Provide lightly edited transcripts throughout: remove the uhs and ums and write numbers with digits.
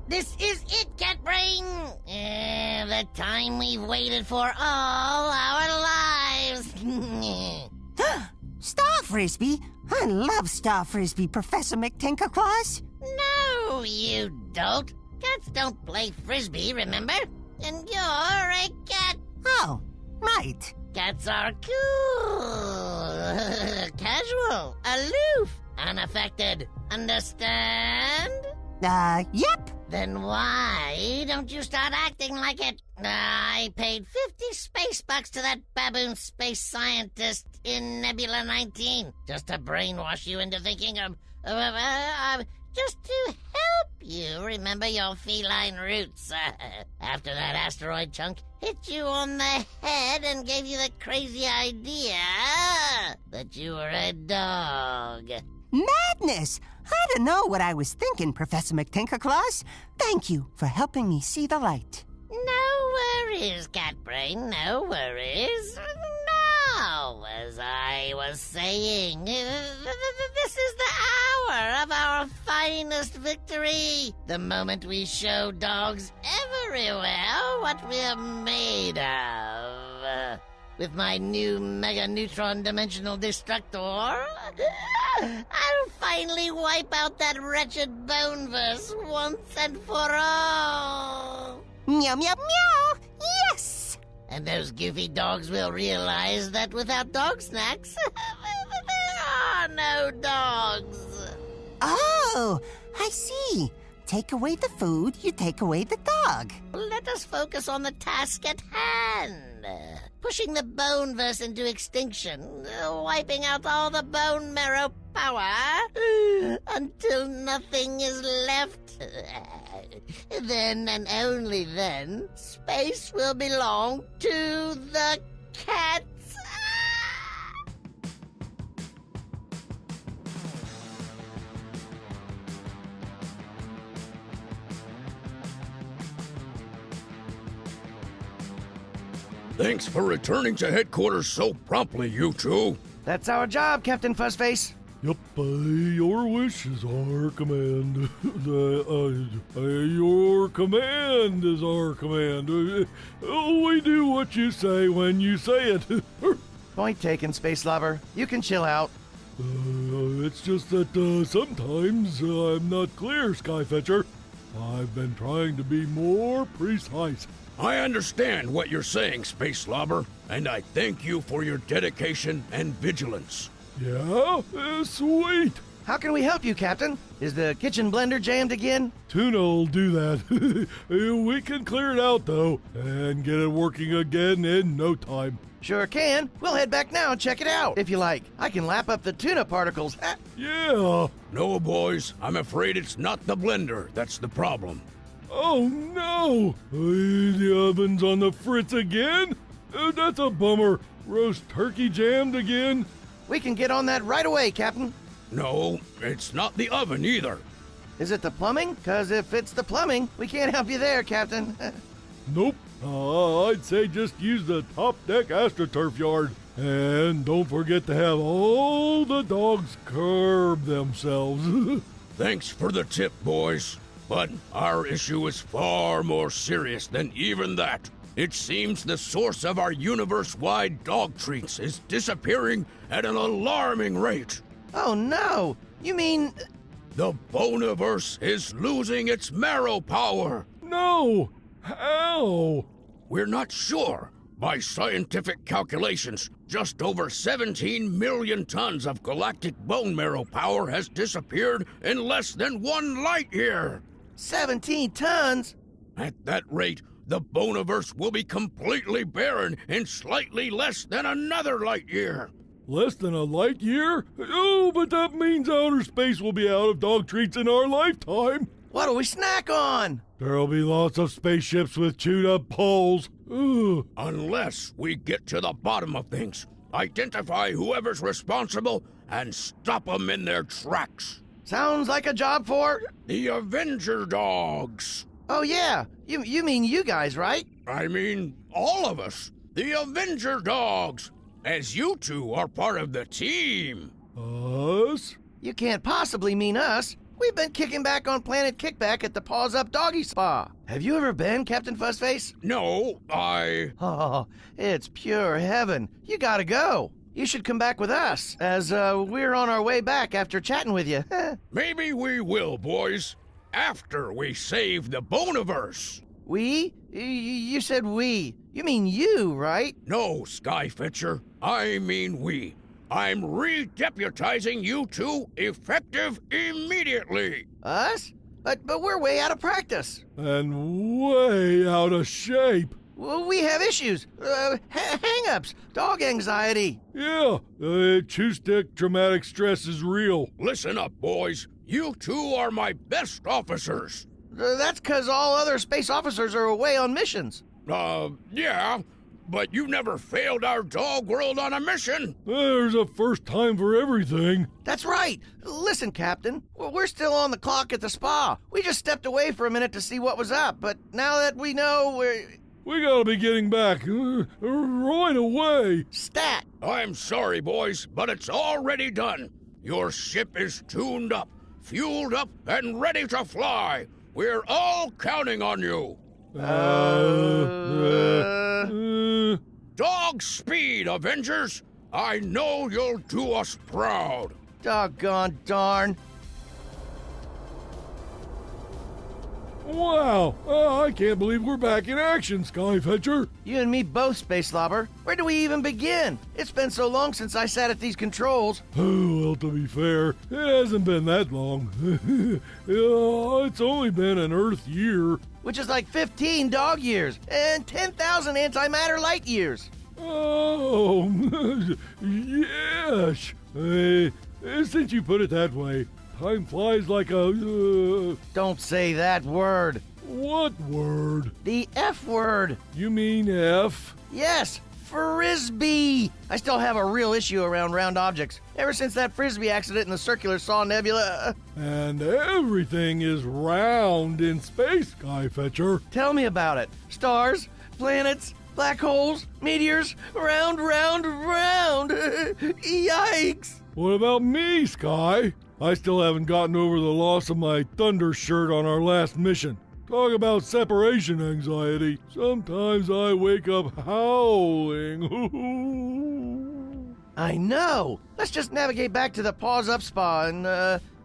This is it, Cat Brain! The time we've waited for all our lives! Star Frisbee? I love Star Frisbee, Professor McTinkerclaws. No, you don't. Cats don't play Frisbee, remember? And you're a cat. Oh, right. Cats are cool, casual, aloof, unaffected. Understand? Yep. Then why don't you start acting like it? I paid 50 space bucks to that baboon space scientist in Nebula 19 just to brainwash you into thinking of just to help you remember your feline roots. After that asteroid chunk hit you on the head and gave you the crazy idea that you were a dog. Madness! I don't know what I was thinking, Professor McTinkerclaws. Thank you for helping me see the light. No worries, Cat Brain, no worries. Now, as I was saying, this is the hour of our finest victory. The moment we show dogs everywhere what we're made of. With my new Mega Neutron Dimensional Destructor, I'll finally wipe out that wretched Boneverse once and for all. Meow, meow, meow! Yes! And those goofy dogs will realize that without dog snacks, there are no dogs. Oh, I see. Take away the food, you take away the dog. Let us focus on the task at hand. Pushing the Boneverse into extinction, wiping out all the bone marrow power until nothing is left. Then and only then, space will belong to the cats. Thanks for returning to headquarters so promptly, you two. That's our job, Captain Fuzzface. Yep, your wish is our command. Your command is our command. We do what you say when you say it. Point taken, Space Lover. You can chill out. It's just that sometimes I'm not clear, Skyfetcher. I've been trying to be more precise. I understand what you're saying, Space Slobber, and I thank you for your dedication and vigilance. Yeah? Sweet! How can we help you, Captain? Is the kitchen blender jammed again? Tuna'll do that. We can clear it out, though, and get it working again in no time. Sure can. We'll head back now and check it out, if you like. I can lap up the tuna particles. Yeah! No, boys, I'm afraid it's not the blender that's the problem. Oh no! The oven's on the fritz again? That's a bummer. Roast turkey jammed again? We can get on that right away, Captain. No, it's not the oven either. Is it the plumbing? 'Cause if it's the plumbing, we can't help you there, Captain. Nope. I'd say just use the top deck AstroTurf yard. And don't forget to have all the dogs curb themselves. Thanks for the tip, boys. But our issue is far more serious than even that. It seems the source of our universe-wide dog treats is disappearing at an alarming rate. Oh no! You mean... The Boneverse is losing its marrow power. No! How? We're not sure. By scientific calculations, just over 17 million tons of galactic bone marrow power has disappeared in less than 1 light year. 17 tons? At that rate, the Boneverse will be completely barren in slightly less than another light year. Less than a light year? Oh, but that means outer space will be out of dog treats in our lifetime. What'll we snack on? There'll be lots of spaceships with chewed up poles. Ugh. Unless we get to the bottom of things, identify whoever's responsible, and stop them in their tracks. Sounds like a job for... The Avenger Dogs. Oh yeah, you mean you guys, right? I mean, all of us. The Avenger Dogs. As you two are part of the team. Us? You can't possibly mean us. We've been kicking back on Planet Kickback at the Paws Up Doggy Spa. Have you ever been, Captain Fuzzface? No, Oh, it's pure heaven. You gotta go. You should come back with us, as we're on our way back after chatting with you. Maybe we will, boys. After we save the Boniverse. We? You said we. You mean you, right? No, Skyfetcher. I mean we. I'm re-deputizing you two effective immediately. Us? But we're way out of practice. And way out of shape. Well, we have issues. Hang-ups. Dog anxiety. Yeah, acoustic traumatic stress is real. Listen up, boys. You two are my best officers. That's because all other space officers are away on missions. Yeah, but you never failed our dog world on a mission. There's a first time for everything. That's right. Listen, Captain, we're still on the clock at the spa. We just stepped away for a minute to see what was up, but now that we know, We gotta be getting back right away. Stat! I'm sorry, boys, but it's already done. Your ship is tuned up, fueled up, and ready to fly. We're all counting on you. Dog speed, Avengers! I know you'll do us proud. Doggone darn. Wow, I can't believe we're back in action, Skyfetcher. You and me both, Space Slobber. Where do we even begin? It's been so long since I sat at these controls. Well, to be fair, it hasn't been that long. It's only been an Earth year. Which is like 15 dog years and 10,000 antimatter light years. Oh, yes. Since you put it that way, time flies like a... Don't say that word. What word? The F word. You mean F? Yes, Frisbee. I still have a real issue around round objects. Ever since that Frisbee accident in the Circular Saw Nebula. And everything is round in space, Skyfetcher. Tell me about it. Stars, planets, black holes, meteors, round. Yikes. What about me, Sky? I still haven't gotten over the loss of my Thunder shirt on our last mission. Talk about separation anxiety. Sometimes I wake up howling. I know. Let's just navigate back to the Paws Up Spa and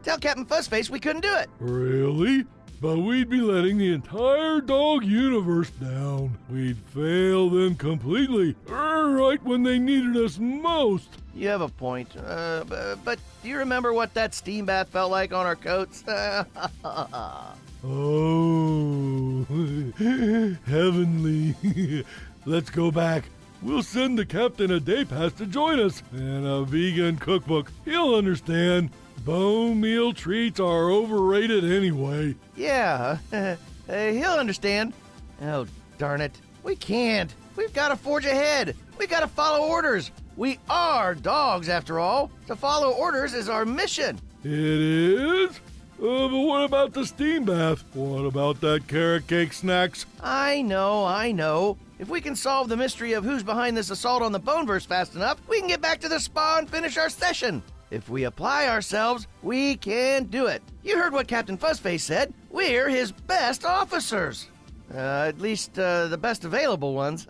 tell Captain Fuzzface we couldn't do it. Really? But we'd be letting the entire dog universe down. We'd fail them completely, right when they needed us most. You have a point. But do you remember what that steam bath felt like on our coats? Oh, heavenly. Let's go back. We'll send the captain a day pass to join us and a vegan cookbook. He'll understand. Bone meal treats are overrated anyway. Yeah, he'll understand. Oh, darn it. We can't. We've got to forge ahead. We got to follow orders. We are dogs, after all. To follow orders is our mission. It is? But what about the steam bath? What about that carrot cake snacks? I know. If we can solve the mystery of who's behind this assault on the Boneverse fast enough, we can get back to the spa and finish our session. If we apply ourselves, we can do it. You heard what Captain Fuzzface said. We're his best officers. At least the best available ones.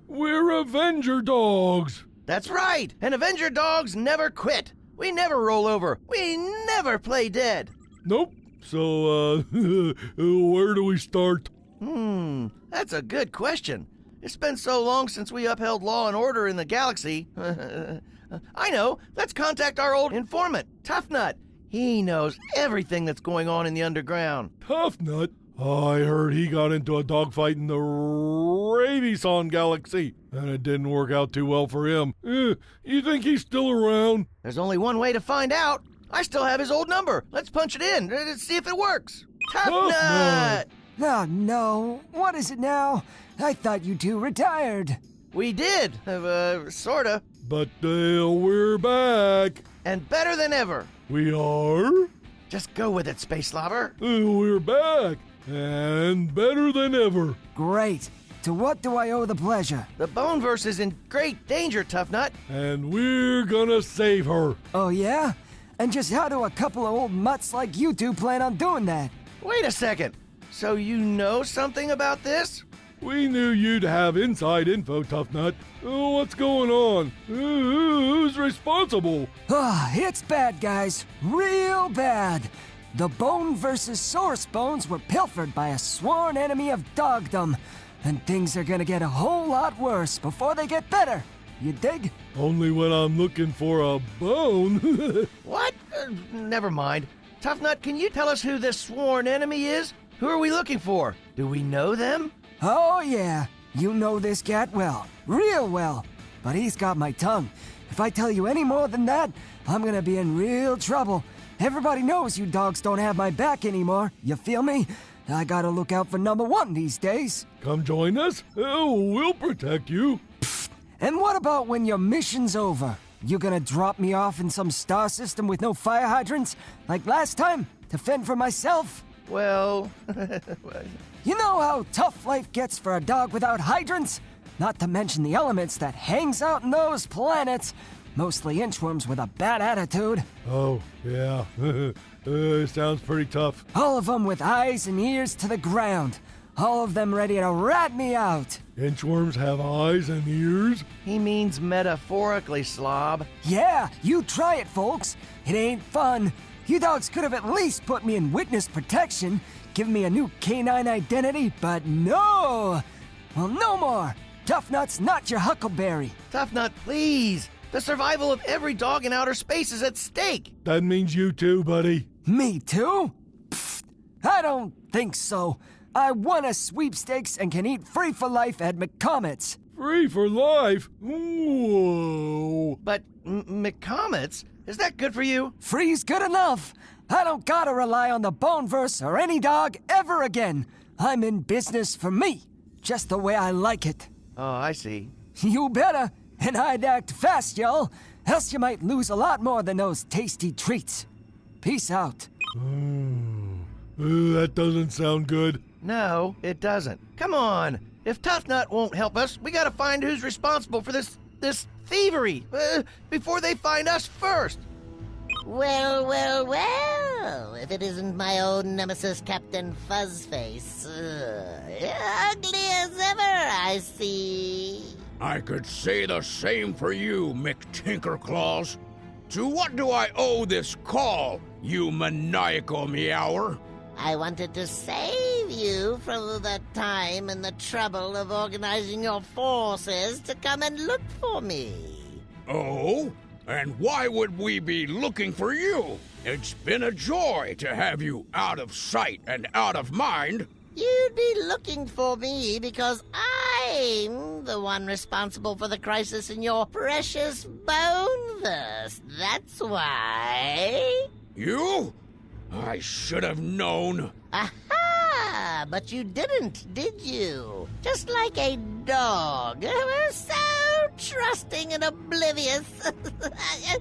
We're Avenger dogs. That's right. And Avenger dogs never quit. We never roll over. We never play dead. Nope. So, where do we start? That's a good question. It's been so long since we upheld law and order in the galaxy. I know. Let's contact our old informant, Tough Nut. He knows everything that's going on in the underground. Tough Nut? I heard he got into a dogfight in the Ravison galaxy, and it didn't work out too well for him. You think he's still around? There's only one way to find out. I still have his old number. Let's punch it in and see if it works. Tough Nut! Oh, no. What is it now? I thought you two retired. We did. Sorta. But we're back. And better than ever. We are? Just go with it, Space Slobber. We're back. And better than ever. Great. To what do I owe the pleasure? The Boneverse is in great danger, Tough Nut. And we're gonna save her. Oh, yeah? And just how do a couple of old mutts like you two plan on doing that? Wait a second. So you know something about this? We knew you'd have inside info, Tough Nut. Oh, what's going on? Who's responsible? It's bad, guys. Real bad. The bone versus source bones were pilfered by a sworn enemy of dogdom. And things are gonna get a whole lot worse before they get better. You dig? Only when I'm looking for a bone. What? Never mind. Tough Nut, can you tell us who this sworn enemy is? Who are we looking for? Do we know them? Oh, yeah. You know this cat well. Real well. But he's got my tongue. If I tell you any more than that, I'm gonna be in real trouble. Everybody knows you dogs don't have my back anymore. You feel me? I gotta look out for number one these days. Come join us. Oh, we'll protect you. And what about when your mission's over? You gonna drop me off in some star system with no fire hydrants? Like last time? To fend for myself? Well, You know how tough life gets for a dog without hydrants? Not to mention the elements that hangs out in those planets. Mostly inchworms with a bad attitude. Oh, yeah. Sounds pretty tough. All of them with eyes and ears to the ground. All of them ready to rat me out. Inchworms have eyes and ears? he means metaphorically, slob. Yeah, you try it, folks. It ain't fun. You dogs could have at least put me in witness protection, given me a new canine identity, but no! Well, no more. Tough Nut's not your huckleberry. Tough Nut, please. The survival of every dog in outer space is at stake. That means you too, buddy. Me too? Pfft, I don't think so. I won a sweepstakes and can eat free for life at McComet's. Free for life? Whoa. But McComets, is that good for you? Free's good enough. I don't gotta rely on the Boneverse or any dog ever again. I'm in business for me, just the way I like it. Oh, I see. You better, and I'd act fast, y'all, else you might lose a lot more than those tasty treats. Peace out. That doesn't sound good. No, it doesn't. Come on. If Tough Nut won't help us, we gotta find who's responsible for this thievery before they find us first. Well, well, well. If it isn't my old nemesis, Captain Fuzzface. Ugly as ever, I see. I could say the same for you, McTinkerclaws. To what do I owe this call, you maniacal meower? I wanted to save you from the time and the trouble of organizing your forces to come and look for me. Oh? And why would we be looking for you? It's been a joy to have you out of sight and out of mind. You'd be looking for me because I'm the one responsible for the crisis in your precious Boneverse. That's why. You? I should have known. Aha! But you didn't, did you? Just like a dog. So trusting and oblivious.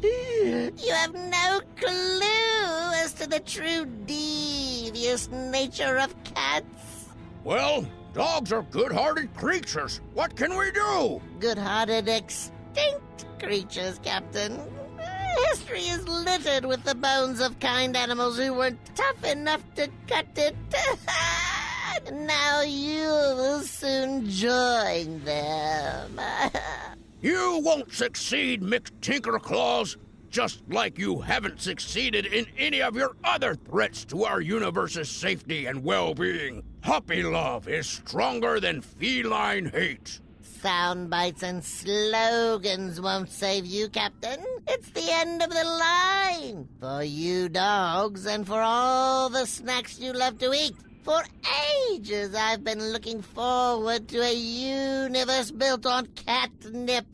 You have no clue as to the true devious nature of cats. Well, dogs are good-hearted creatures. What can we do? Good-hearted, extinct creatures, Captain. History is littered with the bones of kind animals who weren't tough enough to cut it. Now you'll soon join them. You won't succeed, McTinkerclaws, just like you haven't succeeded in any of your other threats to our universe's safety and well-being. Puppy love is stronger than feline hate. Sound bites and slogans won't save you, Captain. It's the end of the line. For you dogs and for all the snacks you love to eat. For ages I've been looking forward to a universe built on catnip.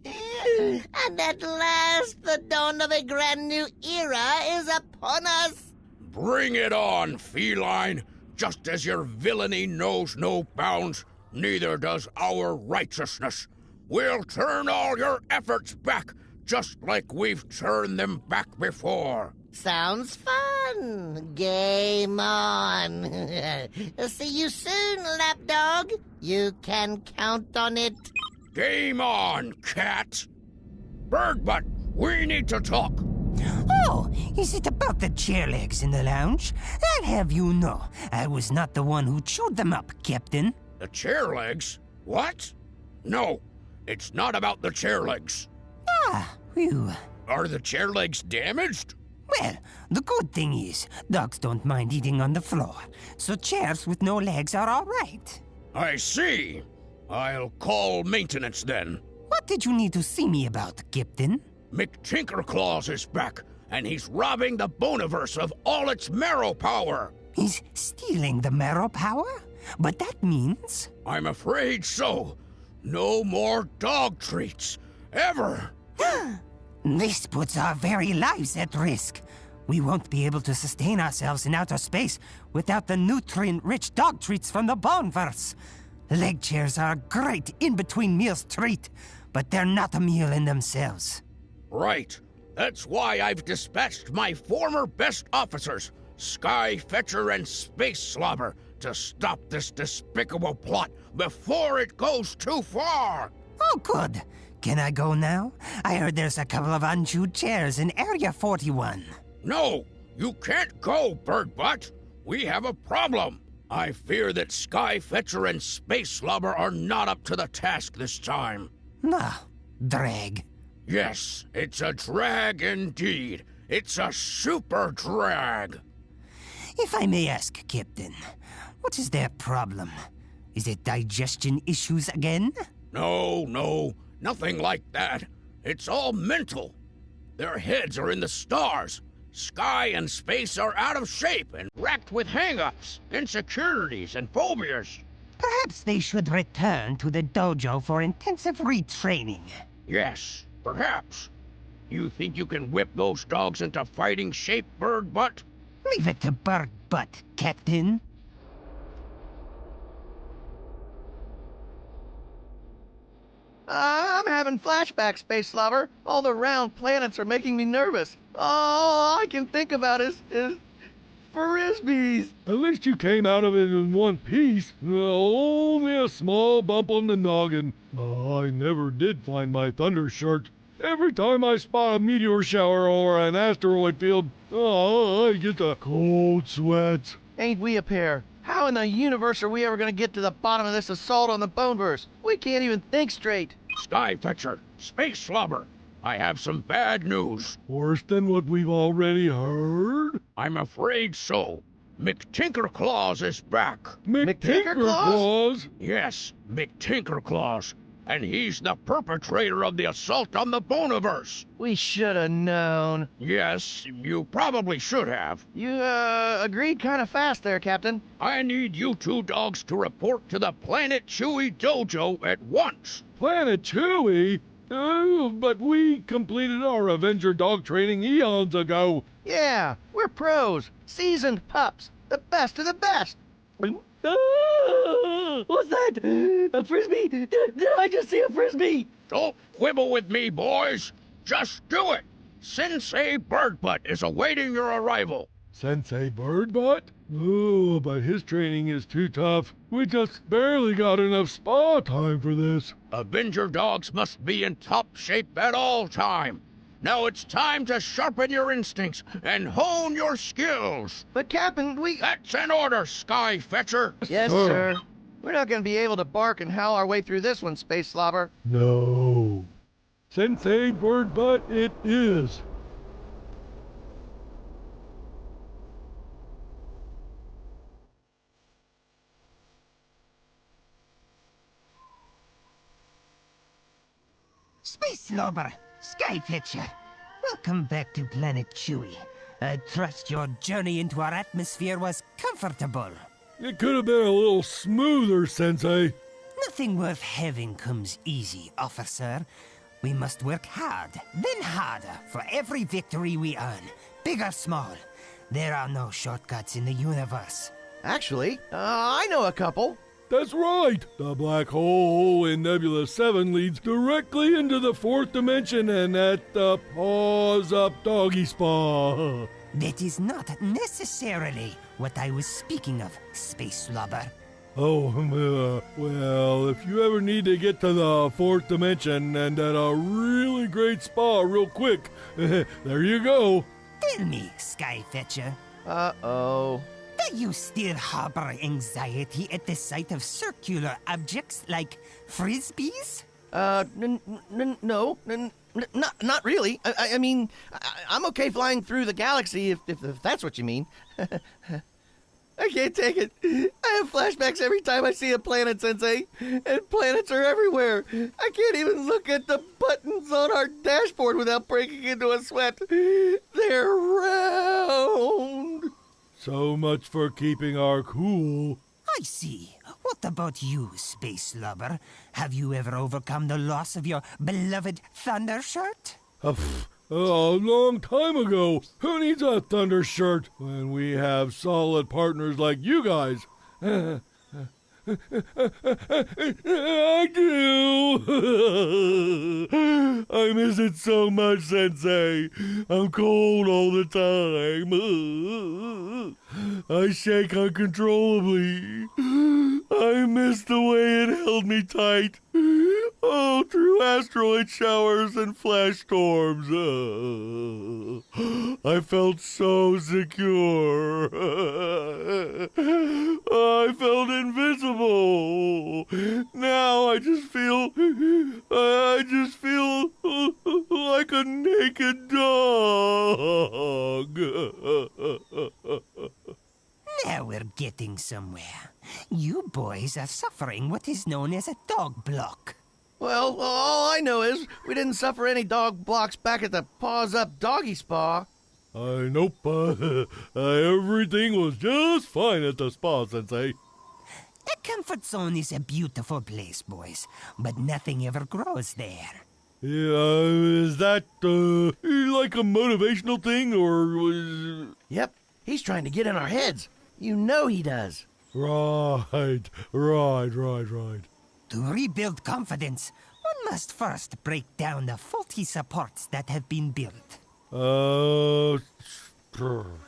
And at last the dawn of a brand new era is upon us. Bring it on, feline. Just as your villainy knows no bounds, neither does our righteousness. We'll turn all your efforts back, just like we've turned them back before. Sounds fun. Game on. See you soon, lapdog. You can count on it. Game on, cat. Birdbutt, we need to talk. Oh, is it about the chair legs in the lounge? I'd have you know, I was not the one who chewed them up, Captain. The chair legs? What? No, it's not about the chair legs. Ah, phew. Are the chair legs damaged? Well, the good thing is, dogs don't mind eating on the floor, so chairs with no legs are all right. I see. I'll call maintenance then. What did you need to see me about, Captain? McTinkerclaws is back, and he's robbing the Boniverse of all its marrow power. He's stealing the marrow power? But that means... I'm afraid so. No more dog treats. Ever. This puts our very lives at risk. We won't be able to sustain ourselves in outer space without the nutrient-rich dog treats from the Boneverse. Leg chairs are a great in-between meals treat, but they're not a meal in themselves. Right. That's why I've dispatched my former best officers, Sky Fetcher and Space Slobber, to stop this despicable plot before it goes too far. Oh, good. Can I go now? I heard there's a couple of unchewed chairs in Area 41. No, you can't go, Birdbutt. We have a problem. I fear that Sky Fetcher and Space Slobber are not up to the task this time. Ah, drag. Yes, it's a drag indeed. It's a super drag. If I may ask, Captain, what is their problem? Is it digestion issues again? No, nothing like that. It's all mental. Their heads are in the stars. Sky and space are out of shape and racked with hang-ups, insecurities, and phobias. Perhaps they should return to the dojo for intensive retraining. Yes, perhaps. You think you can whip those dogs into fighting shape, Birdbutt? Leave it to Birdbutt, Captain. I'm having flashbacks, Space Slobber. All the round planets are making me nervous. All I can think about is frisbees. At least you came out of it in one piece. Only a small bump on the noggin. I never did find my thunder shirt. Every time I spot a meteor shower or an asteroid field, I get the cold sweats. Ain't we a pair? How in the universe are we ever going to get to the bottom of this assault on the Boneverse? We can't even think straight. Sky Fetcher, Space Slobber, I have some bad news. Worse than what we've already heard? I'm afraid so. McTinkerclaws is back. McTinkerclaws? Yes, McTinkerclaws. And he's the perpetrator of the assault on the Boniverse. We should have known. Yes, you probably should have. You, agreed kind of fast there, Captain. I need you two dogs to report to the Planet Chewy Dojo at once. Planet Chewy? Oh, but we completed our Avenger dog training eons ago. Yeah, we're pros. Seasoned pups. The best of the best. What's that? A frisbee? Did I just see a frisbee? Don't quibble with me, boys. Just do it. Sensei Birdbutt is awaiting your arrival. Sensei Birdbutt? Oh, but his training is too tough. We just barely got enough spa time for this. Avenger dogs must be in top shape at all time. Now it's time to sharpen your instincts and hone your skills. But, Captain, That's an order, Sky Fetcher. Yes, sir. We're not going to be able to bark and howl our way through this one, Space Slobber. No. Sensei Birdbutt it is. Space Slobber, Sky Fetcher, welcome back to Planet Chewy. I trust your journey into our atmosphere was comfortable. It could have been a little smoother, Sensei. Nothing worth having comes easy, officer. We must work hard, then harder, for every victory we earn, big or small. There are no shortcuts in the universe. Actually, I know a couple. That's right! The black hole in Nebula 7 leads directly into the fourth dimension and at the Paws Up Doggy Spa. That is not necessarily what I was speaking of, Space Slobber. Well, if you ever need to get to the fourth dimension and at a really great spa real quick, there you go. Tell me, Skyfetcher, Uh-oh. do you still harbor anxiety at the sight of circular objects like frisbees? No, not really. I mean, I'm okay flying through the galaxy if that's what you mean. I can't take it. I have flashbacks every time I see a planet, Sensei. And planets are everywhere. I can't even look at the buttons on our dashboard without breaking into a sweat. They're round. So much for keeping our cool. I see. What about you, Space Lover? Have you ever overcome the loss of your beloved Thunder Shirt? A long time ago. Who needs a thunder shirt when we have solid partners like you guys? I do. I miss it so much, Sensei. I'm cold all the time. I shake uncontrollably. I miss the way it held me tight. Oh, through asteroid showers and flash storms. I felt so secure. I felt invincible. Now I just feel like a naked dog. Now we're getting somewhere. You boys are suffering what is known as a dog block. Well, all I know is we didn't suffer any dog blocks back at the Paws Up Doggy Spa. Nope. Everything was just fine at the spa, Sensei. The comfort zone is a beautiful place, boys, but nothing ever grows there. Yeah, is that, like a motivational thing, or was... Yep, he's trying to get in our heads. You know he does. Right. To rebuild confidence, one must first break down the faulty supports that have been built.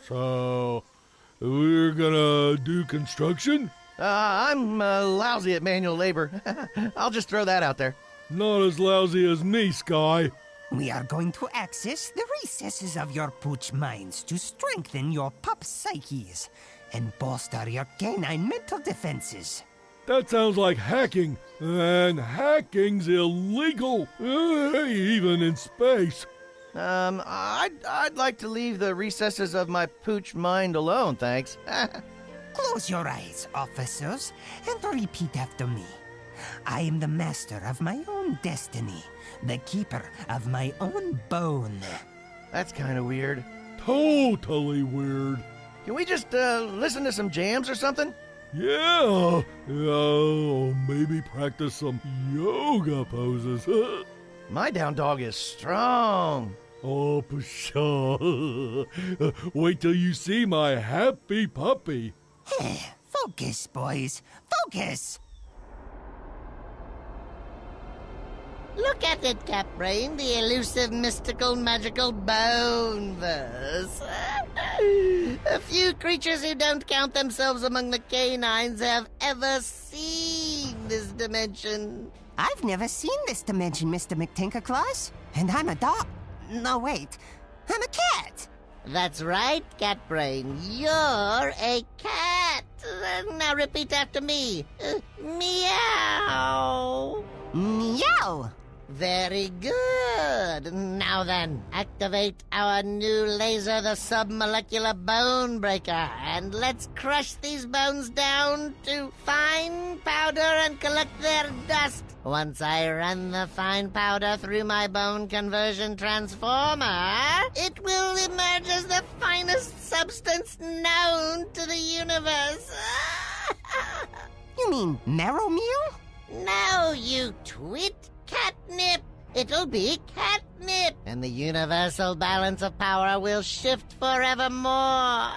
So, we're gonna do construction? I'm lousy at manual labor. I'll just throw that out there. Not as lousy as me, Sky. We are going to access the recesses of your pooch minds to strengthen your pup psyches and bolster your canine mental defenses. That sounds like hacking, and hacking's illegal, even in space. I'd like to leave the recesses of my pooch mind alone, thanks. Close your eyes, officers, and repeat after me. I am the master of my own destiny, the keeper of my own bone. That's kind of weird. Totally weird. Can we just listen to some jams or something? Yeah. Maybe practice some yoga poses. My down dog is strong. Oh, pshaw. Wait till you see my happy puppy. Focus, boys. Focus! Look at it, Capbrain, the elusive, mystical, magical bone verse. A few creatures who don't count themselves among the canines have ever seen this dimension. I've never seen this dimension, Mr. McTinkerclaws. And I'm a dog. No, wait. I'm a cat. That's right, Catbrain. You're a cat. Now repeat after me. Meow. Meow. Very good. Now then, activate our new laser, the submolecular bone breaker, and let's crush these bones down to fine powder and collect their dust. Once I run the fine powder through my bone conversion transformer, it will emerge as the finest substance known to the universe. You mean marrow meal? No, you twit. Catnip! It'll be catnip, and the universal balance of power will shift forevermore.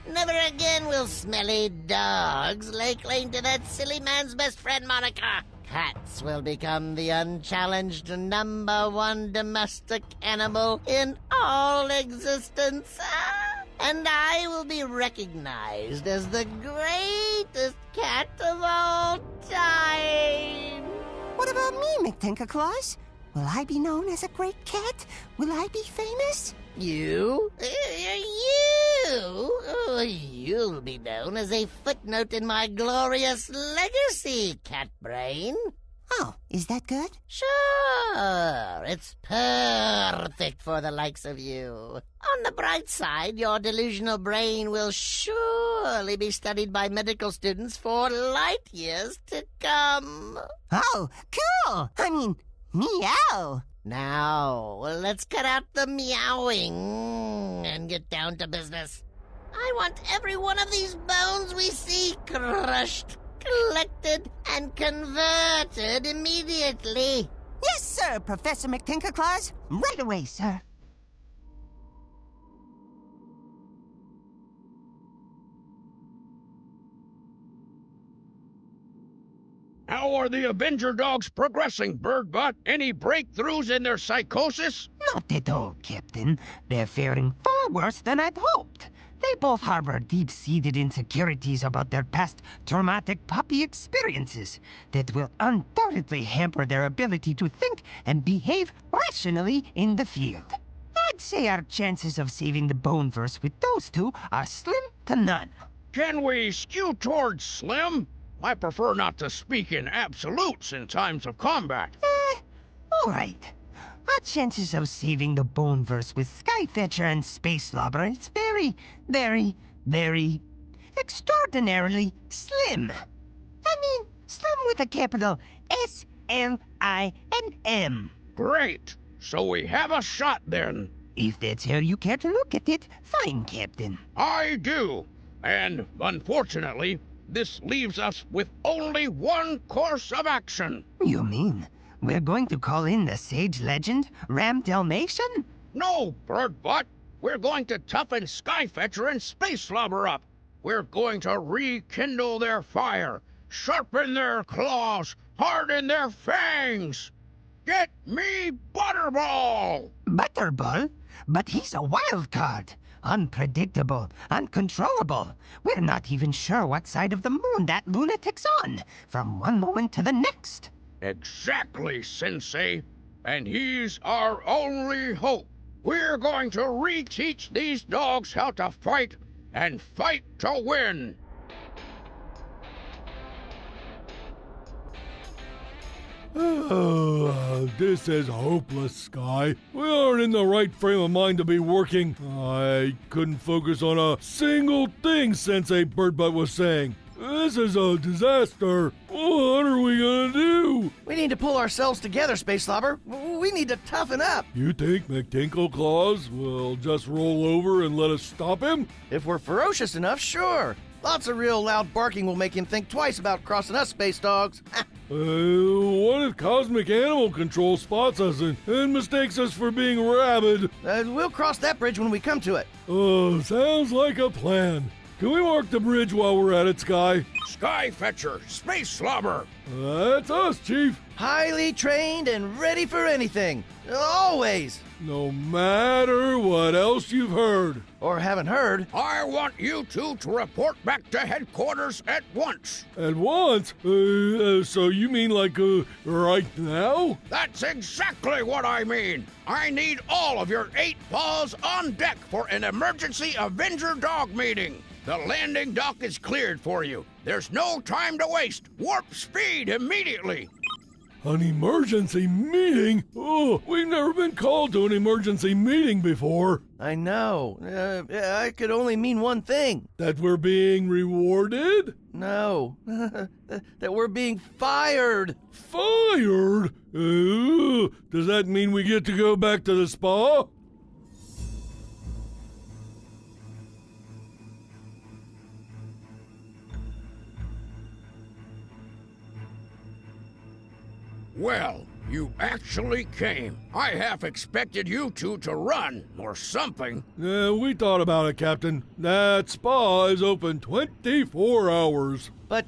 Never again will smelly dogs lay claim to that silly man's best friend moniker. Cats will become the unchallenged #1 domestic animal in all existence. and I will be recognized as the greatest cat of all time. What about me, McTinkerclaws? Will I be known as a great cat? Will I be famous? You? You'll be known as a footnote in my glorious legacy, Cat Brain. Oh, is that good? Sure, it's perfect for the likes of you. On the bright side, your delusional brain will surely be studied by medical students for light years to come. Oh, cool! I mean, meow! Now, let's cut out the meowing and get down to business. I want every one of these bones we see crushed, collected, and converted immediately. Yes, sir, Professor McTinkerclaws. Right away, sir. How are the Avenger dogs progressing, Birdbutt? Any breakthroughs in their psychosis? Not at all, Captain. They're faring far worse than I'd hoped. They both harbor deep-seated insecurities about their past traumatic puppy experiences that will undoubtedly hamper their ability to think and behave rationally in the field. I'd say our chances of saving the Boneverse with those two are slim to none. Can we skew towards slim? I prefer not to speak in absolutes in times of combat. All right. Our chances of saving the Boneverse with Skyfetcher and Space Lobber is very extraordinarily slim. I mean, slim with a capital S-L-I-M. Great. So we have a shot then. If that's how you care to look at it, fine, Captain. I do. And unfortunately, this leaves us with only one course of action. You mean we're going to call in the sage legend, Ram Dalmatian? No, Birdbutt. We're going to toughen Skyfetcher and Space Slobber up. We're going to rekindle their fire, sharpen their claws, harden their fangs. Get me Butterball! Butterball? But he's a wild card. Unpredictable, uncontrollable. We're not even sure what side of the moon that lunatic's on, from one moment to the next. Exactly, Sensei. And he's our only hope. We're going to reteach these dogs how to fight, and fight to win. Oh, this is hopeless, Sky. We aren't in the right frame of mind to be working. I couldn't focus on a single thing Sensei Birdbutt was saying. This is a disaster. What are we gonna do? We need to pull ourselves together, Space Slobber. We need to toughen up. You think McTinkleclaws will just roll over and let us stop him? If we're ferocious enough, sure. Lots of real loud barking will make him think twice about crossing us, space dogs. What if Cosmic Animal Control spots us and mistakes us for being rabid? We'll cross that bridge when we come to it. Oh, sounds like a plan. Can we mark the bridge while we're at it, Sky? Skyfetcher, Space Slobber. That's us, Chief. Highly trained and ready for anything. Always. No matter what else you've heard. Or haven't heard. I want you two to report back to headquarters at once. At once? So you mean like, right now? That's exactly what I mean. I need all of your 8 paws on deck for an emergency Avenger dog meeting. The landing dock is cleared for you. There's no time to waste. Warp speed immediately. An emergency meeting? Oh, we've never been called to an emergency meeting before. I know. I could only mean one thing. That we're being rewarded? No. That we're being fired. Fired? Does that mean we get to go back to the spa? Well, You actually came. I half expected you two to run or something. We thought about it, Captain. That spa is open 24 hours. But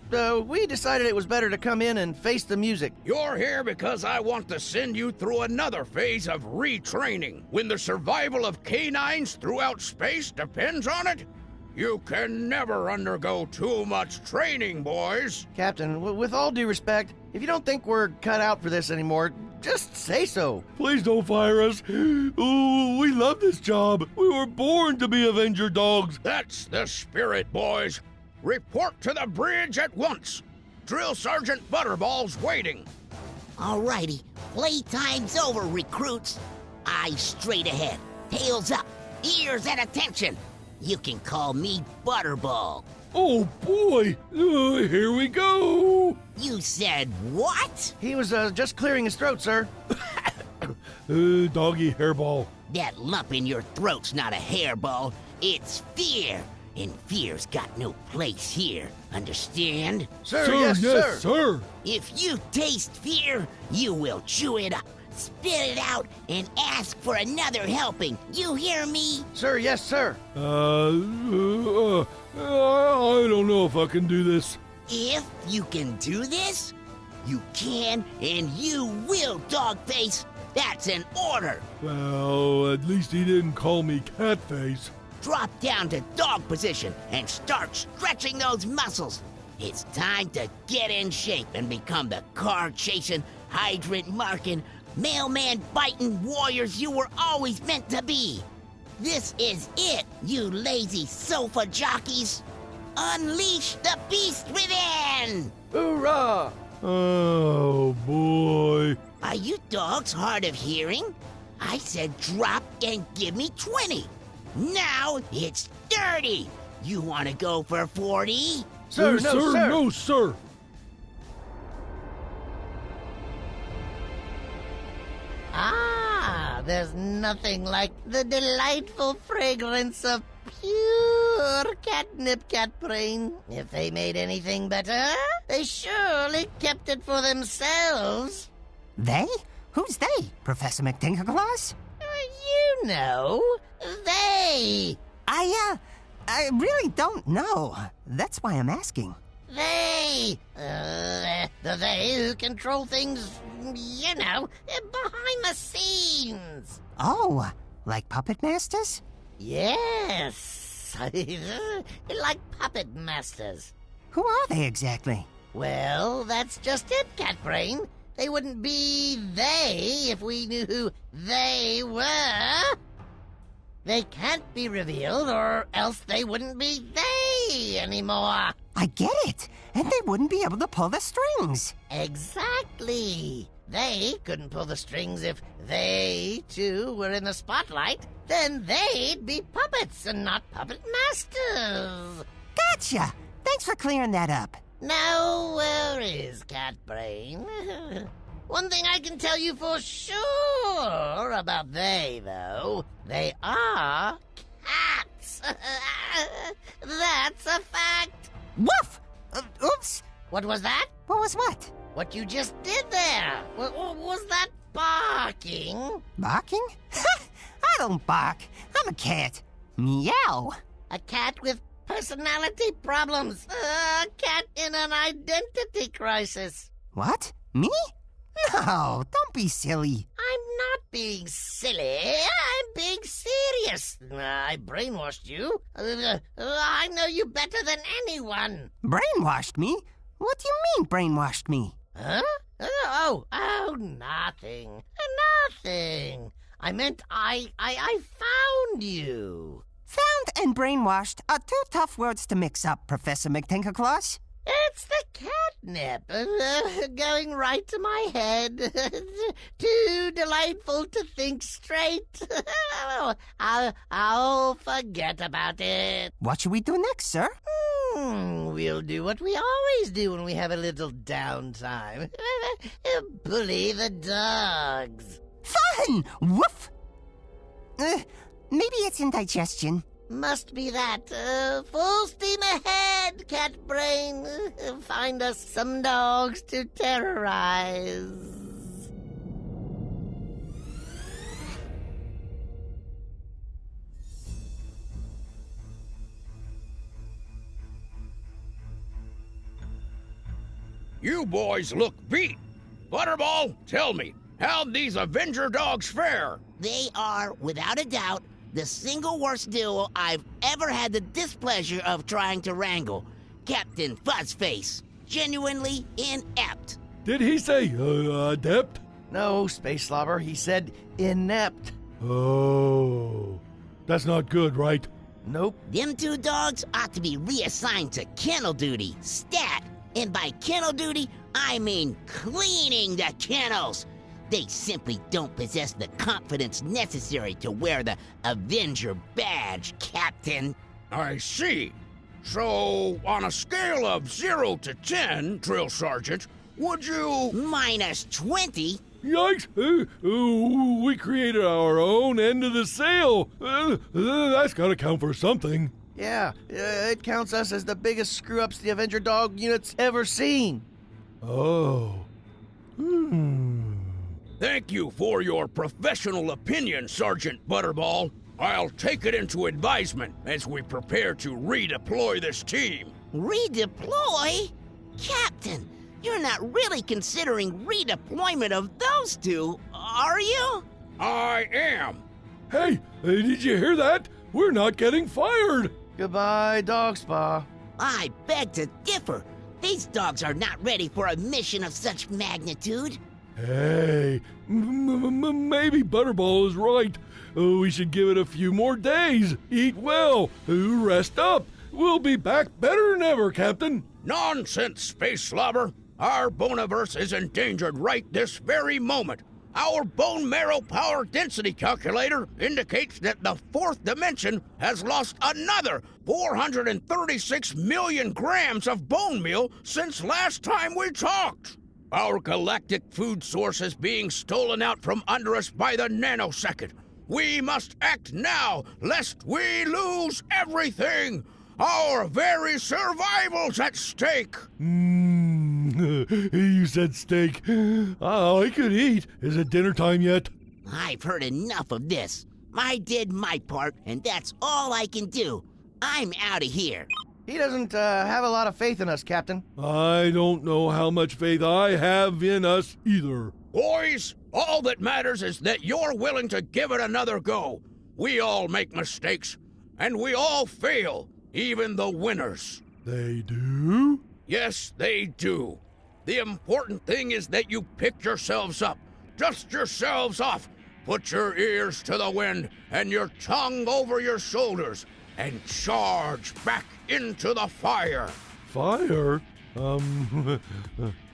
we decided it was better to come in and face the music. You're here because I want to send you through another phase of retraining. When the survival of canines throughout space depends on it, you can never undergo too much training, boys. Captain, with all due respect, if you don't think we're cut out for this anymore, just say so. Please don't fire us. Ooh, we love this job. We were born to be Avenger dogs. That's the spirit, boys. Report to the bridge at once. Drill Sergeant Butterball's waiting. Alrighty, playtime's over, recruits. Eyes straight ahead, tails up, ears at attention. You can call me Butterball. Oh boy, here we go. You said what? He was just clearing his throat, sir. Doggy hairball. That lump in your throat's not a hairball, it's fear. And fear's got no place here, understand? Sir, Yes, sir. If you taste fear, you will chew it up, spit it out, and ask for another helping. You hear me? Sir, yes, sir. I don't know if I can do this. If you can do this, you can and you will, Dogface. That's an order. Well, at least he didn't call me Catface. Drop down to dog position and start stretching those muscles. It's time to get in shape and become the car-chasing, hydrant-marking, mailman-biting warriors you were always meant to be. This is it, you lazy sofa jockeys. Unleash the beast within! Hoorah! Oh boy. Are you dogs hard of hearing? I said drop and give me 20. Now it's 30. You want to go for 40? Sir, No, sir. Ah, there's nothing like the delightful fragrance of pure catnip, cat brain. If they made anything better, they surely kept it for themselves. They? Who's they, Professor McTinkerclaws? You know, they. I really don't know. That's why I'm asking. They. The they who control things, you know, behind the scenes. Oh, like puppet masters? Yes. Like puppet masters. Who are they exactly? Well, that's just it, Catbrain. They wouldn't be they if we knew who they were. They can't be revealed, or else they wouldn't be they anymore. I get it. And they wouldn't be able to pull the strings. Exactly. They couldn't pull the strings if they, too, were in the spotlight. Then they'd be puppets and not puppet masters. Gotcha. Thanks for clearing that up. No worries, Catbrain. One thing I can tell you for sure about they, though, they are cats. That's a fact. Woof! Oops. What was that? What was what? What you just did there. Was that barking? Barking? I don't bark. I'm a cat. Meow. A cat with personality problems. A cat in an identity crisis. What? Me? No, don't be silly. I'm not being silly. I'm being serious. I brainwashed you. I know you better than anyone. Brainwashed me? What do you mean, brainwashed me? Huh? Oh, nothing. Nothing. I meant I found you. Found and brainwashed are two tough words to mix up, Professor McTinkerclaws. It's the catnip, going right to my head. Too delightful to think straight. I'll forget about it. What should we do next, sir? We'll do what we always do when we have a little downtime. Bully the dogs. Fun! Woof! Maybe it's indigestion. Must be that. Full steam ahead, Catbrain. Find us some dogs to terrorize. You boys look beat. Butterball, tell me, how'd these Avenger dogs fare? They are, without a doubt, the single worst duo I've ever had the displeasure of trying to wrangle. Captain Fuzzface. Genuinely inept. Did he say, adept? No, Space Slobber, he said inept. Oh, that's not good, right? Nope. Them two dogs ought to be reassigned to kennel duty, stat. And by kennel duty, I mean cleaning the kennels. They simply don't possess the confidence necessary to wear the Avenger badge, Captain. I see. So, on a scale of 0 to 10, Drill Sergeant, would you... Minus 20? Yikes! We created our own end of the sale. That's gotta count for something. Yeah, it counts us as the biggest screw-ups the Avenger dog unit's ever seen. Oh. Thank you for your professional opinion, Sergeant Butterball. I'll take it into advisement as we prepare to redeploy this team. Redeploy? Captain, you're not really considering redeployment of those two, are you? I am. Hey, did you hear that? We're not getting fired. Goodbye, Dog Spa. I beg to differ. These dogs are not ready for a mission of such magnitude. Hey, maybe Butterball is right. We should give it a few more days. Eat well. Rest up. We'll be back better than ever, Captain. Nonsense, Space Slobber. Our Boniverse is endangered right this very moment. Our bone marrow power density calculator indicates that the fourth dimension has lost another 436 million grams of bone meal since last time we talked. Our galactic food source is being stolen out from under us by the nanosecond. We must act now, lest we lose everything. Our very survival's at stake. You said steak. I could eat. Is it dinner time yet? I've heard enough of this. I did my part, and that's all I can do. I'm out of here. He doesn't have a lot of faith in us, Captain. I don't know how much faith I have in us either. Boys, all that matters is that you're willing to give it another go. We all make mistakes, and we all fail, even the winners. They do? Yes, they do. The important thing is that you pick yourselves up, dust yourselves off, put your ears to the wind and your tongue over your shoulders, and charge back into the fire. Fire?